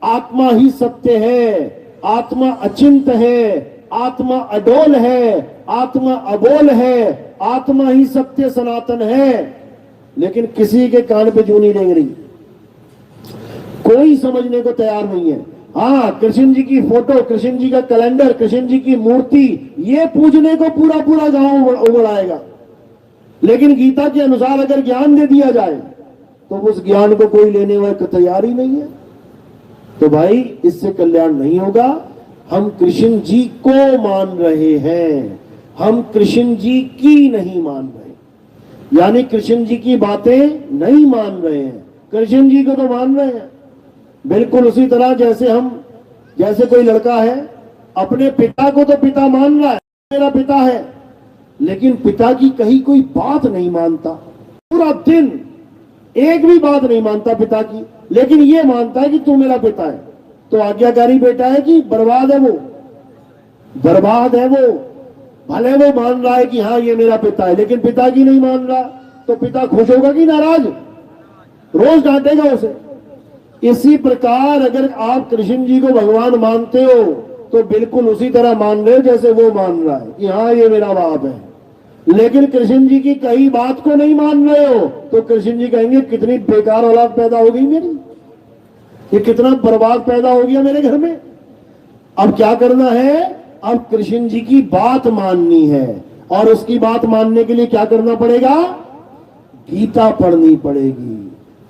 आत्मा ही सत्य है, आत्मा अचिंत है, आत्मा अडोल है, आत्मा अबोल है, आत्मा ही सत्य सनातन है। लेकिन किसी के कान पे जू नहीं रेंग रही, कोई समझने को तैयार नहीं है। हाँ, कृष्ण जी की फोटो, कृष्ण जी का कैलेंडर, कृष्ण जी की मूर्ति, ये पूजने को पूरा पूरा गांव उमड़ आएगा, लेकिन गीता के अनुसार अगर ज्ञान दे दिया जाए तो उस ज्ञान को कोई लेने वाला तैयार ही नहीं है। तो भाई, इससे कल्याण नहीं होगा। हम कृष्ण जी को मान रहे हैं, हम कृष्ण जी की नहीं मान रहे, यानी कृष्ण जी की बातें नहीं मान रहे हैं, कृष्ण जी को तो मान रहे हैं। बिल्कुल उसी तरह जैसे कोई लड़का है, अपने पिता को तो पिता मान रहा है, मेरा पिता है, लेकिन पिता की कहीं कोई बात नहीं मानता, पूरा दिन एक भी बात नहीं मानता पिता की, लेकिन ये मानता है कि तू मेरा पिता है। तो आज्ञाकारी बेटा है कि बर्बाद है वो, बर्बाद है वो। भले वो मान रहा है कि हाँ ये मेरा पिता है, लेकिन पिता की नहीं मान रहा, तो पिता खुश होगा कि नाराज? रोज डांटेगा उसे। इसी प्रकार अगर आप कृष्ण जी को भगवान मानते हो तो बिल्कुल उसी तरह मान रहे हो जैसे वो मान रहा है कि हाँ ये मेरा बाप है, लेकिन कृष्ण जी की कई बात को नहीं मान रहे हो तो कृष्ण जी कहेंगे कितनी बेकार औलाद पैदा हो गई मेरी, ये कितना बर्बाद पैदा हो गया मेरे घर में। अब क्या करना है? अब कृष्ण जी की बात माननी है, और उसकी बात मानने के लिए क्या करना पड़ेगा? गीता पढ़नी पड़ेगी।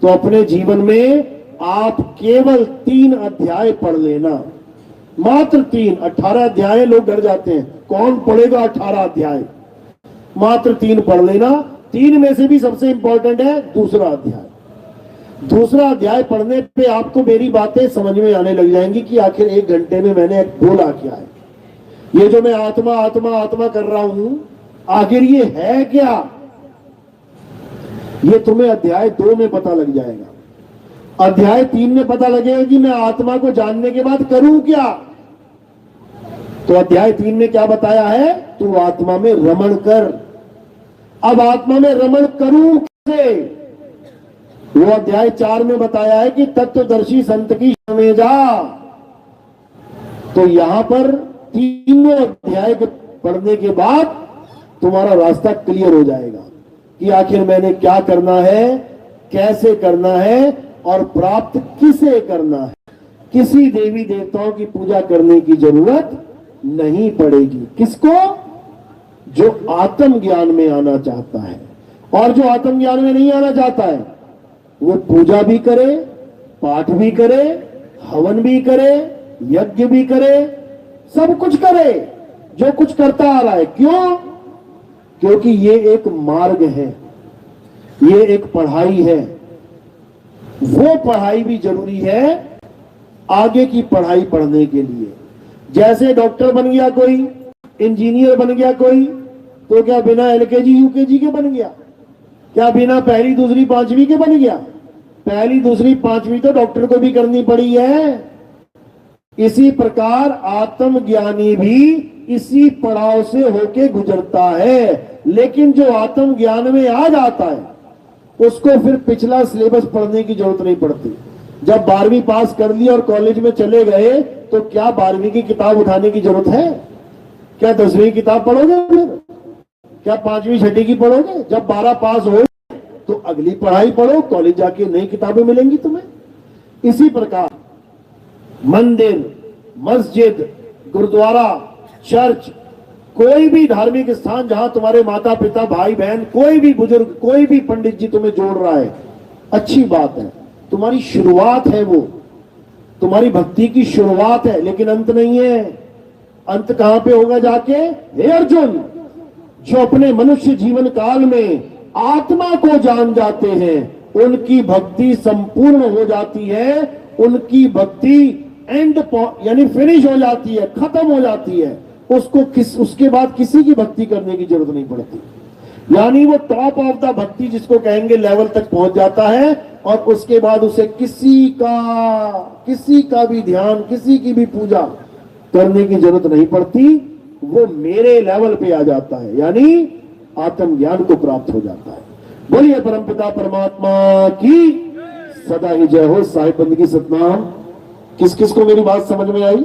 तो अपने जीवन में आप केवल 3 अध्याय पढ़ लेना, मात्र 3। 18 अध्याय लोग डर जाते हैं, कौन पढ़ेगा 18 अध्याय? मात्र 3 पढ़ लेना। 3 में से भी सबसे इंपॉर्टेंट है दूसरा अध्याय। दूसरा अध्याय पढ़ने पे आपको मेरी बातें समझ में आने लग जाएंगी कि आखिर 1 घंटे में मैंने बोला क्या है। ये जो मैं आत्मा आत्मा आत्मा कर रहा हूं, आखिर ये है क्या? ये तुम्हें अध्याय 2 में पता लग जाएगा। अध्याय 3 में पता लगेगा कि मैं आत्मा को जानने के बाद करूं क्या। तो अध्याय 3 में क्या बताया है? तू आत्मा में रमण कर। अब आत्मा में रमण करूं कैसे? वो अध्याय 4 में बताया है कि तत्वदर्शी संत की में जा। तो यहां पर तीनों अध्याय को पढ़ने के बाद तुम्हारा रास्ता क्लियर हो जाएगा कि आखिर मैंने क्या करना है, कैसे करना है और प्राप्त किसे करना है। किसी देवी देवताओं की पूजा करने की जरूरत नहीं पड़ेगी। किसको? जो आत्म ज्ञान में आना चाहता है। और जो आत्म ज्ञान में नहीं आना चाहता है वो पूजा भी करे, पाठ भी करे, हवन भी करे, यज्ञ भी करे, सब कुछ करे जो कुछ करता आ रहा है। क्यों? क्योंकि ये एक मार्ग है, ये एक पढ़ाई है। वो पढ़ाई भी जरूरी है आगे की पढ़ाई पढ़ने के लिए। जैसे डॉक्टर बन गया कोई, इंजीनियर बन गया कोई, तो क्या बिना एलकेजी यूकेजी के बन गया? क्या बिना पहली दूसरी पांचवी के बन गया? पहली दूसरी पांचवी तो डॉक्टर को भी करनी पड़ी है। इसी प्रकार आत्मज्ञानी भी इसी पड़ाव से होके गुजरता है। लेकिन जो आत्म ज्ञान में आ जाता है उसको फिर पिछला सिलेबस पढ़ने की जरूरत नहीं पड़ती। जब 12वीं पास कर ली और कॉलेज में चले गए तो क्या 12वीं की किताब उठाने की जरूरत है? क्या 10वीं किताब पढ़ोगे? फिर क्या 5वीं 6वीं की पढ़ोगे? जब 12 पास हो तो अगली पढ़ाई पढ़ो, कॉलेज जाके नई किताबें मिलेंगी तुम्हें। इसी प्रकार मंदिर, मस्जिद, गुरुद्वारा, चर्च, कोई भी धार्मिक स्थान जहां तुम्हारे माता पिता, भाई बहन, कोई भी बुजुर्ग, कोई भी पंडित जी तुम्हें जोड़ रहा है, अच्छी बात है। तुम्हारी शुरुआत है, वो तुम्हारी भक्ति की शुरुआत है, लेकिन अंत नहीं है। अंत कहां पे होगा जाके? हे अर्जुन, जो अपने मनुष्य जीवन काल में आत्मा को जान जाते हैं उनकी भक्ति संपूर्ण हो जाती है। उनकी भक्ति एंड यानी फिनिश हो जाती है, खत्म हो जाती है। उसको उसके बाद किसी की भक्ति करने की जरूरत नहीं पड़ती। यानी वो टॉप ऑफ द भक्ति जिसको कहेंगे लेवल तक पहुंच जाता है और उसके बाद उसे किसी का भी ध्यान, किसी की भी पूजा करने की जरूरत नहीं पड़ती। वो मेरे लेवल पे आ जाता है, यानी आत्मज्ञान को प्राप्त हो जाता है। बोलिए परमपिता परमात्मा की सदा ही जय हो। साहिब बंदगी सतनाम। किस किस को मेरी बात समझ में आई?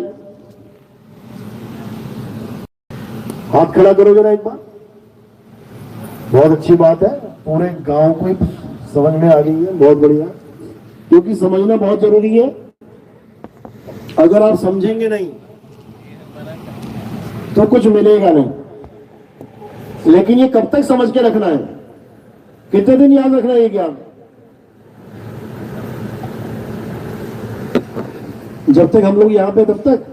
हाथ खड़ा करो जरा एक बार। बहुत अच्छी बात है, पूरे गांव को ही समझ में आ गई है, बहुत बढ़िया। क्योंकि समझना बहुत जरूरी है। अगर आप समझेंगे नहीं तो कुछ मिलेगा नहीं। लेकिन ये कब तक समझ के रखना है? कितने दिन याद रखना है ये ज्ञान? जब तक हम लोग यहां पे तब तक।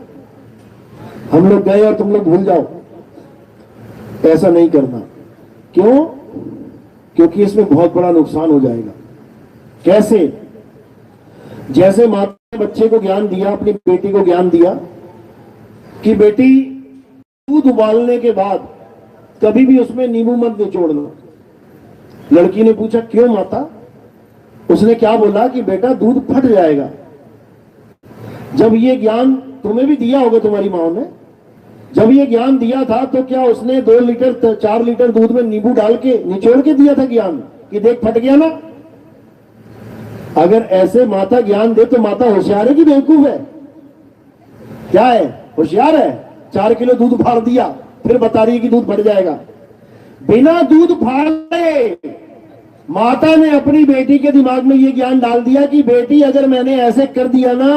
हम लोग गए और तुम लोग भूल जाओ, ऐसा नहीं करना। क्यों? क्योंकि इसमें बहुत बड़ा नुकसान हो जाएगा। कैसे? जैसे माता ने बच्चे को ज्ञान दिया, अपनी बेटी को ज्ञान दिया कि बेटी दूध उबालने के बाद कभी भी उसमें नींबू मत निचोड़ना। लड़की ने पूछा क्यों माता? उसने क्या बोला कि बेटा दूध फट जाएगा। जब ये ज्ञान तुम्हें भी दिया होगा तुम्हारी माँ ने, जब ये ज्ञान दिया था तो क्या उसने 2 लीटर 4 लीटर दूध में नींबू डाल के निचोड़ के दिया था ज्ञान कि देख फट गया ना? अगर ऐसे माता ज्ञान दे तो माता होशियार है कि बेवकूफ है? क्या है? होशियार है। 4 किलो दूध फाड़ दिया, फिर बता रही है कि दूध फट जाएगा। बिना दूध फाड़े माता ने अपनी बेटी के दिमाग में ये ज्ञान डाल दिया कि बेटी अगर मैंने ऐसे कर दिया ना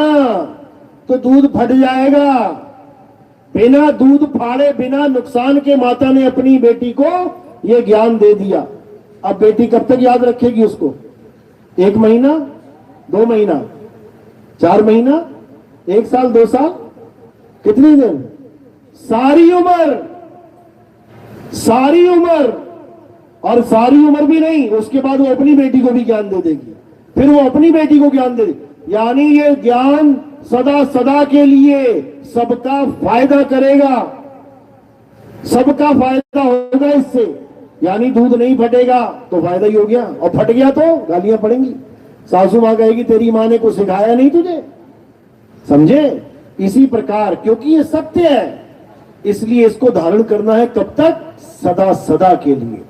तो दूध फट जाएगा। बिना दूध फाड़े, बिना नुकसान के माता ने अपनी बेटी को यह ज्ञान दे दिया। अब बेटी कब तक याद रखेगी उसको? 1 महीना, 2 महीना, 4 महीना, 1 साल, 2 साल, कितने दिन? सारी उम्र। सारी उम्र। और सारी उम्र भी नहीं, उसके बाद वो अपनी बेटी को भी ज्ञान दे देगी, फिर वो अपनी बेटी को ज्ञान दे देगी। यानी ये ज्ञान सदा सदा के लिए सबका फायदा करेगा, सबका फायदा होगा इससे। यानी दूध नहीं फटेगा तो फायदा ही हो गया, और फट गया तो गालियां पड़ेंगी। सासू मां कहेगी तेरी मां ने कुछ सिखाया नहीं तुझे। समझे? इसी प्रकार क्योंकि ये सत्य है इसलिए इसको धारण करना है। कब तक? सदा सदा के लिए।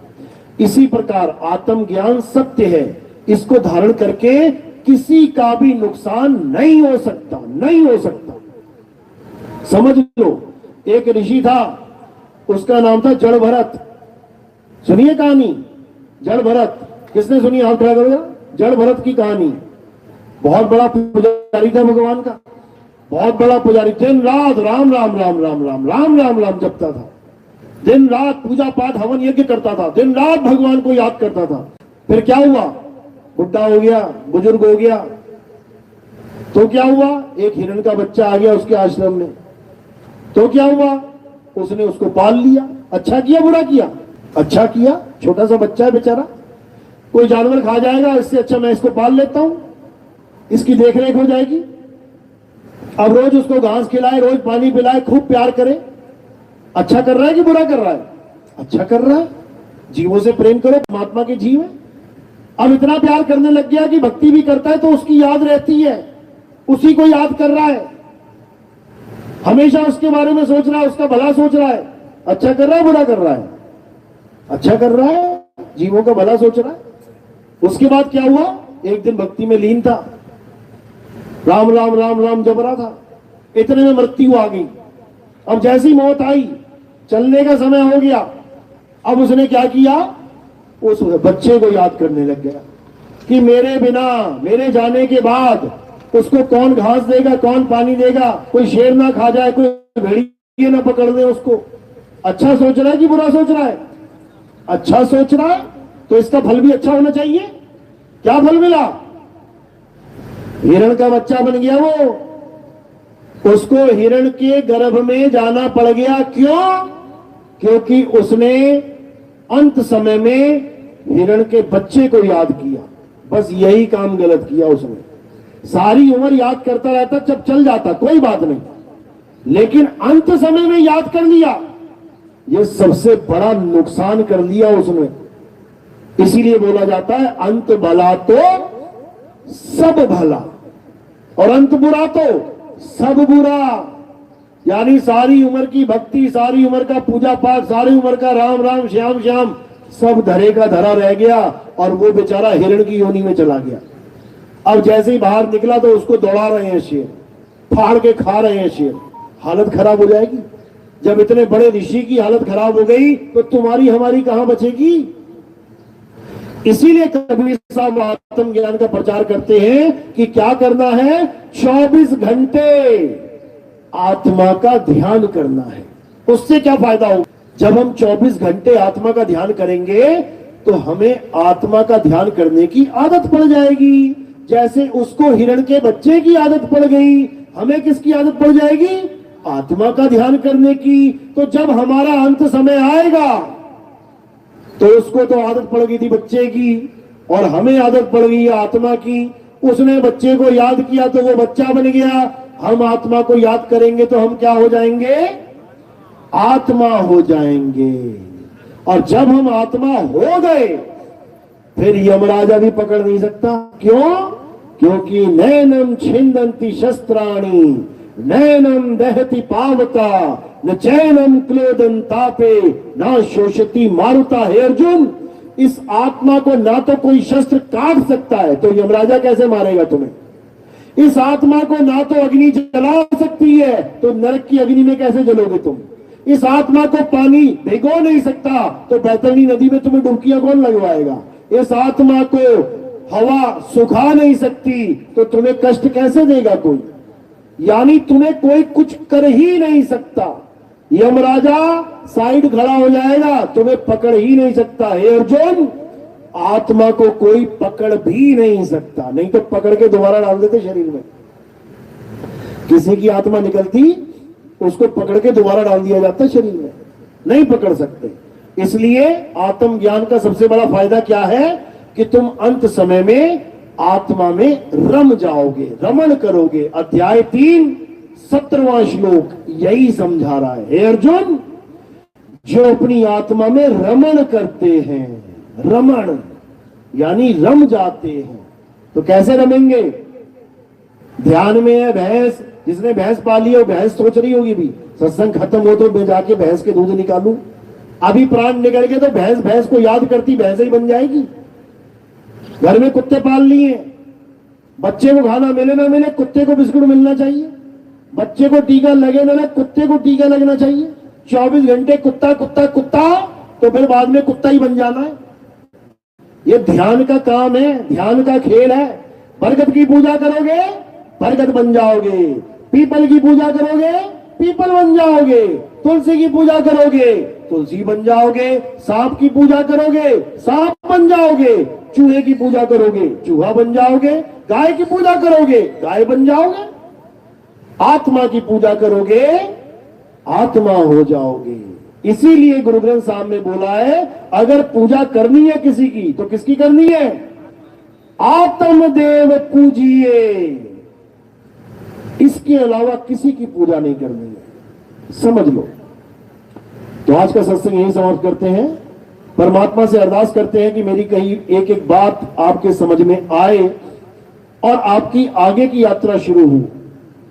इसी प्रकार आत्मज्ञान सत्य है, इसको धारण करके किसी का भी नुकसान नहीं हो सकता, नहीं हो सकता। समझ लो, एक ऋषि था, उसका नाम था जड़ भरत। सुनिए कहानी जड़ भरत, किसने सुनी? हाथ खड़ा करो। जड़ भरत की कहानी। बहुत बड़ा पुजारी था भगवान का, बहुत बड़ा पुजारी। दिन रात राम राम राम राम राम राम राम राम जपता था, दिन रात पूजा पाठ हवन यज्ञ करता था, दिन रात भगवान को याद करता था। फिर क्या हुआ? बुढ़ा हो गया, बुजुर्ग हो गया, तो क्या हुआ? एक हिरण का बच्चा आ गया उसके आश्रम में। तो क्या हुआ? उसने उसको पाल लिया। अच्छा किया बुरा किया? अच्छा किया। छोटा सा बच्चा है बेचारा, कोई जानवर खा जाएगा, इससे अच्छा मैं इसको पाल लेता हूं, इसकी देखरेख हो जाएगी। अब रोज उसको घास खिलाए, रोज पानी पिलाए, खूब प्यार करे। अच्छा कर रहा है कि बुरा कर रहा है? अच्छा कर रहा है। जीवों से प्रेम करो, परमात्मा के जीव है। अब इतना प्यार करने लग गया कि भक्ति भी करता है तो उसकी याद रहती है, उसी को याद कर रहा है, हमेशा उसके बारे में सोच रहा है, उसका भला सोच रहा है। अच्छा कर रहा है बुरा कर रहा है? अच्छा कर रहा है, जीवों का भला सोच रहा है। उसके बाद क्या हुआ? एक दिन भक्ति में लीन था, राम राम राम राम जप रहा था, इतने में मृत्यु आ गई। अब जैसी मौत आई, चलने का समय हो गया। अब उसने क्या किया? उस बच्चे को याद करने लग गया कि मेरे बिना, मेरे जाने के बाद उसको कौन घास देगा, कौन पानी देगा, कोई शेर ना खा जाए, कोई भेड़िए ना पकड़ दे उसको। अच्छा सोच रहा है कि बुरा सोच रहा है? अच्छा सोच रहा है तो इसका फल भी अच्छा होना चाहिए। क्या फल मिला? हिरण का बच्चा बन गया वो। उसको हिरण के गर्भ में जाना पड़ गया। क्यों? क्योंकि उसने अंत समय में हिरण के बच्चे को याद किया। बस यही काम गलत किया उसने। सारी उम्र याद करता रहता, जब चल जाता कोई बात नहीं, लेकिन अंत समय में याद कर लिया, यह सबसे बड़ा नुकसान कर लिया उसने। इसीलिए बोला जाता है अंत भला तो सब भला और अंत बुरा तो सब बुरा। यानी सारी उम्र की भक्ति, सारी उम्र का पूजा पाठ, सारी उम्र का राम राम श्याम श्याम सब धरे का धरा रह गया और वो बेचारा हिरण की योनि में चला गया। अब जैसे ही बाहर निकला तो उसको दौड़ा रहे हैं शेर, फाड़ के खा रहे हैं शेर। हालत खराब हो जाएगी। जब इतने बड़े ऋषि की हालत खराब हो गई तो तुम्हारी हमारी कहां बचेगी? इसीलिए कबीर साहब आत्म ज्ञान का प्रचार करते हैं कि क्या करना है? 24 घंटे आत्मा का ध्यान करना है। उससे क्या फायदा होगा? जब हम 24 घंटे आत्मा का ध्यान करेंगे तो हमें आत्मा का ध्यान करने की आदत पड़ जाएगी। जैसे उसको हिरण के बच्चे की आदत पड़ गई, हमें किसकी आदत पड़ जाएगी? आत्मा का ध्यान करने की। तो जब हमारा अंत समय आएगा तो उसको तो आदत पड़ गई थी बच्चे की और हमें आदत पड़ गई आत्मा की। उसने बच्चे को याद किया तो वो बच्चा बन गया। हम आत्मा को याद करेंगे तो हम क्या हो जाएंगे? आत्मा हो जाएंगे। और जब हम आत्मा हो गए फिर यमराजा भी पकड़ नहीं सकता। क्यों? क्योंकि नैनम छिंदंती शस्त्राणि नैनम दहति पावता न चैनम क्लोदन तापे न शोषति मारुता। हे अर्जुन, इस आत्मा को ना तो कोई शस्त्र काट सकता है, तो यमराजा कैसे मारेगा तुम्हें? इस आत्मा को ना तो अग्नि जला सकती है, तो नरक की अग्नि में कैसे जलोगे तुम? इस आत्मा को पानी भिगो नहीं सकता, तो बैतरणी नदी में तुम्हें डुबकियां कौन लगवाएगा? इस आत्मा को हवा सुखा नहीं सकती, तो तुम्हें कष्ट कैसे देगा कोई? यानी तुम्हें कोई कुछ कर ही नहीं सकता। यमराजा साइड खड़ा हो जाएगा, तुम्हें पकड़ ही नहीं सकता। हे अर्जुन, आत्मा को कोई पकड़ भी नहीं सकता, नहीं तो पकड़ के दोबारा डाल देते शरीर में। किसी की आत्मा निकलती, उसको पकड़ के दोबारा डाल दिया जाता शरीर में, नहीं पकड़ सकते। इसलिए आत्म ज्ञान का सबसे बड़ा फायदा क्या है कि तुम अंत समय में आत्मा में रम जाओगे, रमण करोगे। अध्याय 3 17वां श्लोक यही समझा रहा है। हे अर्जुन, जो अपनी आत्मा में रमण करते हैं, रमण यानी रम जाते हैं, तो कैसे रमेंगे? ध्यान में है भैंस, जिसने भैंस पाली है वो भैंस सोच रही होगी भी सत्संग खत्म हो तो मैं जाके भैंस के दूध निकालूं। अभी प्राण निकल गए तो भैंस भैंस को याद करती भैंस ही बन जाएगी। घर में कुत्ते पाल लिए, बच्चे को खाना मिले ना मिले, कुत्ते को बिस्कुट मिलना चाहिए। बच्चे को टीका लगे ना लगे, कुत्ते को टीका लगना चाहिए। 24 घंटे कुत्ता कुत्ता कुत्ता, तो फिर बाद में कुत्ता ही बन जाना है। ये ध्यान का काम है, ध्यान का खेल है। बरगद की पूजा करोगे, बरगद बन जाओगे। पीपल की पूजा करोगे, पीपल बन जाओगे। तुलसी की पूजा करोगे, तुलसी बन जाओगे। सांप की पूजा करोगे, सांप बन जाओगे। चूहे की पूजा करोगे, चूहा बन जाओगे। गाय की पूजा करोगे, गाय बन जाओगे। आत्मा की पूजा करोगे, आत्मा हो जाओगे। इसीलिए गुरु ग्रंथ साहब ने बोला है, अगर पूजा करनी है किसी की तो किसकी करनी है? आत्मदेव पूजिए, इसके अलावा किसी की पूजा नहीं करनी है। समझ लो। तो आज का सत्संग यही समाप्त करते हैं। परमात्मा से अरदास करते हैं कि मेरी कहीं एक एक बात आपके समझ में आए और आपकी आगे की यात्रा शुरू हो।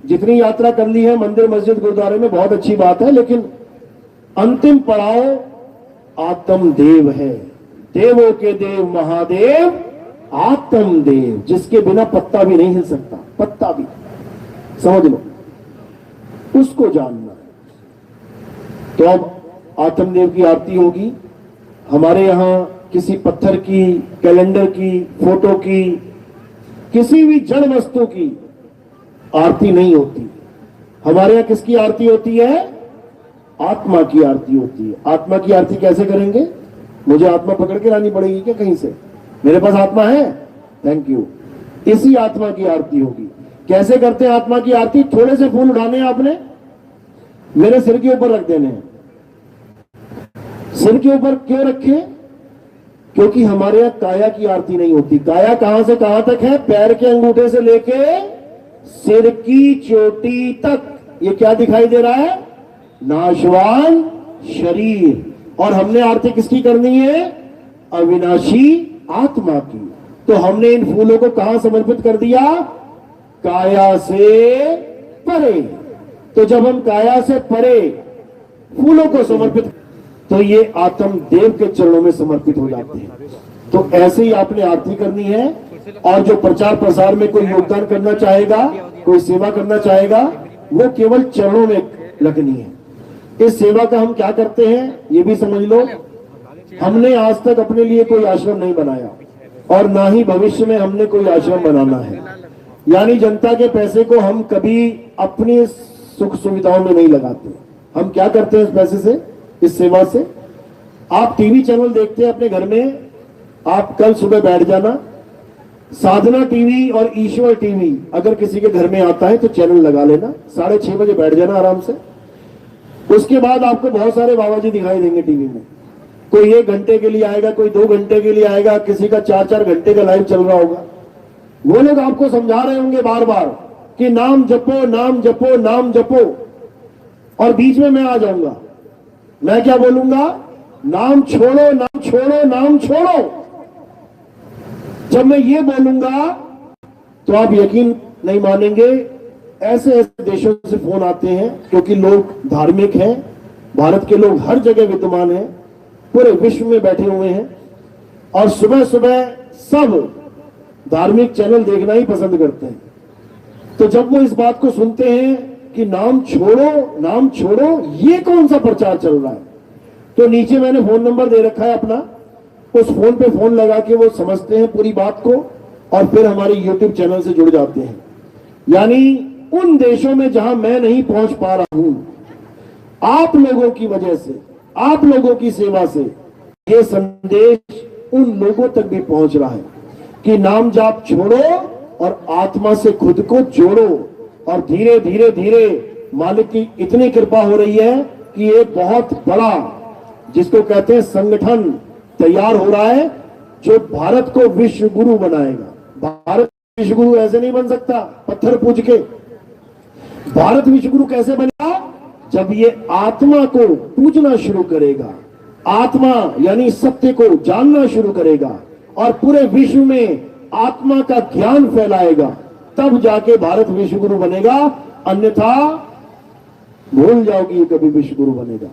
जितनी यात्रा कर ली है मंदिर मस्जिद गुरुद्वारे में, बहुत अच्छी बात है, लेकिन अंतिम पड़ाव आत्मदेव है। देवों के देव महादेव आत्मदेव, जिसके बिना पत्ता भी नहीं हिल सकता, पत्ता भी। समझ लो, उसको जानना है। तो अब आत्मदेव की आरती होगी। हमारे यहां किसी पत्थर की, कैलेंडर की, फोटो की, किसी भी जड़ वस्तु की आरती नहीं होती। हमारे यहां किसकी आरती होती है? आत्मा की आरती होती है। आत्मा की आरती कैसे करेंगे? मुझे आत्मा पकड़ के लानी पड़ेगी क्या कहीं से? मेरे पास आत्मा है, थैंक यू। इसी आत्मा की आरती होगी। कैसे करते हैं आत्मा की आरती? थोड़े से फूल उठाने हैं आपने, मेरे सिर के ऊपर रख देने हैं। सिर के ऊपर क्यों रखे? क्योंकि हमारे यहां काया की आरती नहीं होती। काया कहां से कहां तक है? पैर के अंगूठे से लेके सिर की चोटी तक। ये क्या दिखाई दे रहा है? नाशवान शरीर। और हमने आरती किसकी करनी है? अविनाशी आत्मा की। तो हमने इन फूलों को कहां समर्पित कर दिया? काया से परे। तो जब हम काया से परे फूलों को समर्पित, तो ये आत्मदेव के चरणों में समर्पित हो जाते हैं। तो ऐसे ही आपने आरती करनी है। और जो प्रचार प्रसार में कोई योगदान करना चाहेगा, कोई सेवा करना चाहेगा, वो केवल चरणों में लगनी है। इस सेवा का हम क्या करते हैं ये भी समझ लो। हमने आज तक अपने लिए कोई आश्रम नहीं बनाया और ना ही भविष्य में हमने कोई आश्रम बनाना है। यानी जनता के पैसे को हम कभी अपनी सुख सुविधाओं में नहीं लगाते। हम क्या करते हैं इस पैसे से, इस सेवा से? आप टीवी चैनल देखते हैं अपने घर में, आप कल सुबह बैठ जाना, साधना टीवी और ईश्वर टीवी अगर किसी के घर में आता है तो चैनल लगा लेना, 6:30 बजे बैठ जाना आराम से। उसके बाद आपको बहुत सारे बाबा जी दिखाई देंगे टीवी में। कोई 1 घंटे के लिए आएगा, कोई 2 घंटे के लिए आएगा, किसी का 4-4 घंटे का लाइव चल रहा होगा। वो लोग आपको समझा रहे होंगे बार बार कि नाम जपो, नाम जपो, नाम जपो। और बीच में मैं आ जाऊंगा, मैं क्या बोलूंगा? नाम छोड़ो, नाम छोड़ो, नाम छोड़ो। जब मैं ये बोलूंगा तो आप यकीन नहीं मानेंगे, ऐसे ऐसे देशों से फोन आते हैं, क्योंकि लोग धार्मिक हैं। भारत के लोग हर जगह विद्यमान हैं, पूरे विश्व में बैठे हुए हैं और सुबह सुबह सब धार्मिक चैनल देखना ही पसंद करते हैं। तो जब वो इस बात को सुनते हैं कि नाम छोड़ो, नाम छोड़ो, ये कौन सा प्रचार चल रहा है, तो नीचे मैंने फोन नंबर दे रखा है अपना। उस फोन पे फोन लगा के वो समझते हैं पूरी बात को और फिर हमारे YouTube चैनल से जुड़ जाते हैं। यानी उन देशों में जहां मैं नहीं पहुंच पा रहा हूं, आप लोगों की वजह से, आप लोगों की सेवा से ये संदेश उन लोगों तक भी पहुंच रहा है कि नाम जाप छोड़ो और आत्मा से खुद को जोड़ो। और धीरे धीरे धीरे मालिक की इतनी कृपा हो रही है कि ये बहुत बड़ा, जिसको कहते हैं संगठन, तैयार हो रहा है जो भारत को विश्व गुरु बनाएगा। भारत विश्व गुरु ऐसे नहीं बन सकता पत्थर पूज के। भारत विश्व गुरु कैसे बनेगा? जब ये आत्मा को पूजना शुरू करेगा, आत्मा यानी सत्य को जानना शुरू करेगा और पूरे विश्व में आत्मा का ज्ञान फैलाएगा, तब जाके भारत विश्व गुरु बनेगा। अन्यथा भूल जाओगी ये कभी विश्व गुरु बनेगा।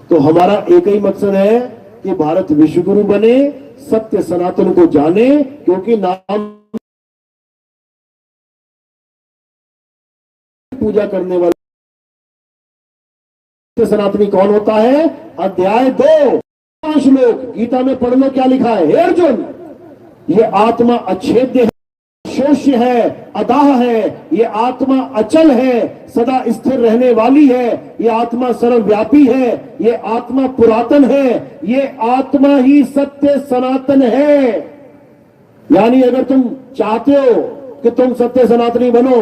तो हमारा एक ही मकसद है कि भारत विश्व गुरु बने, सत्य सनातन को जाने, क्योंकि नाम पूजा करने वाले सनातनी कौन होता है? अध्याय 2 श्लोक गीता में पढ़ लो क्या लिखा है। हे अर्जुन, ये आत्मा अछेद्य है, शोष्य है, अदाह है, ये आत्मा अचल है, सदा स्थिर रहने वाली है, ये आत्मा सर्वव्यापी है, ये आत्मा पुरातन है, ये आत्मा ही सत्य सनातन है। यानी अगर तुम चाहते हो कि तुम सत्य सनातनी बनो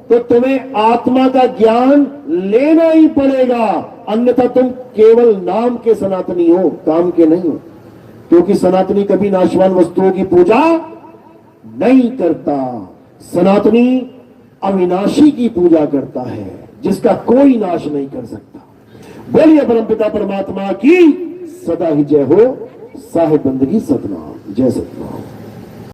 तो तुम्हें आत्मा का ज्ञान लेना ही पड़ेगा, अन्यथा तुम केवल नाम के सनातनी हो, काम के नहीं हो। क्योंकि सनातनी कभी नाशवान वस्तुओं की पूजा नहीं करता। सनातनी अविनाशी की पूजा करता है, जिसका कोई नाश नहीं कर सकता। बोलिए परमपिता परमात्मा की सदा ही जय हो। साहिब बंदगी सतनाम। जय सतनाम।